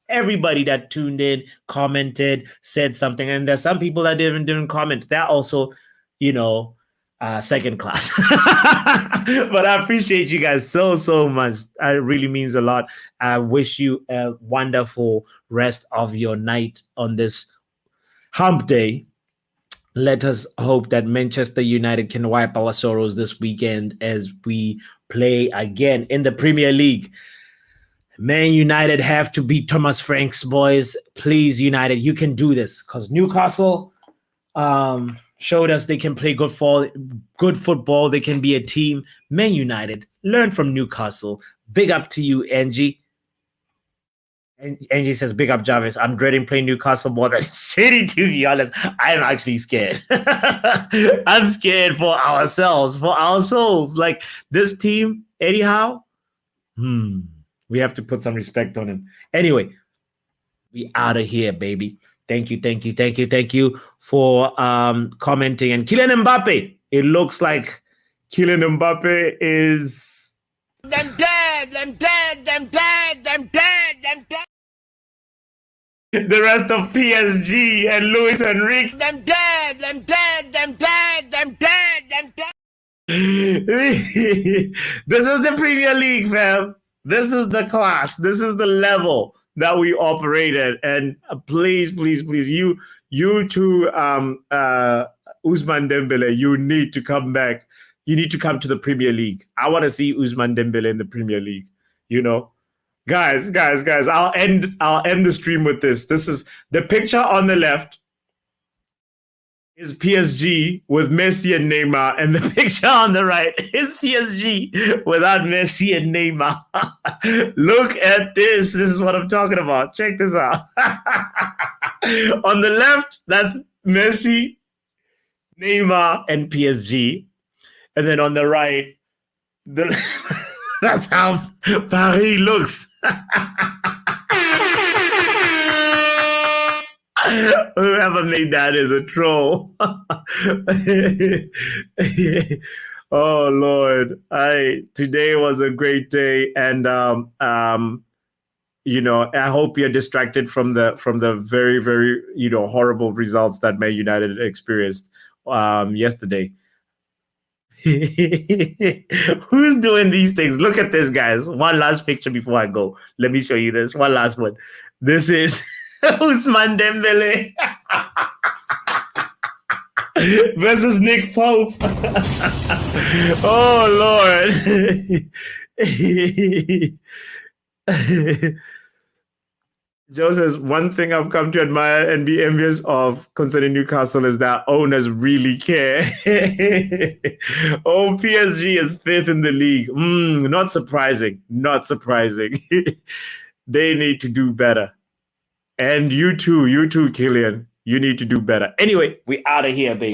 everybody that tuned in, commented, said something. And there's some people that didn't comment. They're also, second class. But I appreciate you guys so much. It really means a lot. I wish you a wonderful rest of your night on this hump day. Let us hope that Manchester United can wipe our sorrows this weekend as we play again in the Premier League. Man United have to beat Thomas Franks, boys. Please, United, you can do this, because Newcastle showed us they can play good football. They can be a team. Man United, learn from Newcastle. Big up to you, Angie. Angie says, big up, Jarvis. I'm dreading playing Newcastle more than City, to be honest. I'm actually scared. I'm scared for ourselves, for our souls. Like, this team, Eddie Howe, we have to put some respect on him. Anyway, we out of here, baby. Thank you for commenting. And Kylian Mbappe, it looks like Kylian Mbappe is... Them dead. The rest of PSG and Luis Enrique. Them dead. This is the Premier League, fam. This is the class. This is the level that we operate at. And please, you too, Ousmane Dembele, you need to come back. You need to come to the Premier League. I want to see Ousmane Dembele in the Premier League. Guys, I'll end the stream with this. This is the picture on the left is PSG with Messi and Neymar, and the picture on the right is PSG without Messi and Neymar. Look at this. This is what I'm talking about. Check this out. On the left, that's Messi, Neymar, and PSG. And then on the right, the That's how Paris looks. Whoever made that is a troll. Oh Lord, today was a great day, and I hope you're distracted from the very, very horrible results that Man United experienced yesterday. Who's doing these things? Look at this, guys. One last picture before I go. Let me show you this. One last one. This is Ousmane Dembele versus Nick Pope. Oh Lord. Joe says, one thing I've come to admire and be envious of concerning Newcastle is that owners really care. Oh, PSG is fifth in the league. Not surprising. Not surprising. They need to do better. And you too, Killian. You need to do better. Anyway, we out of here, baby.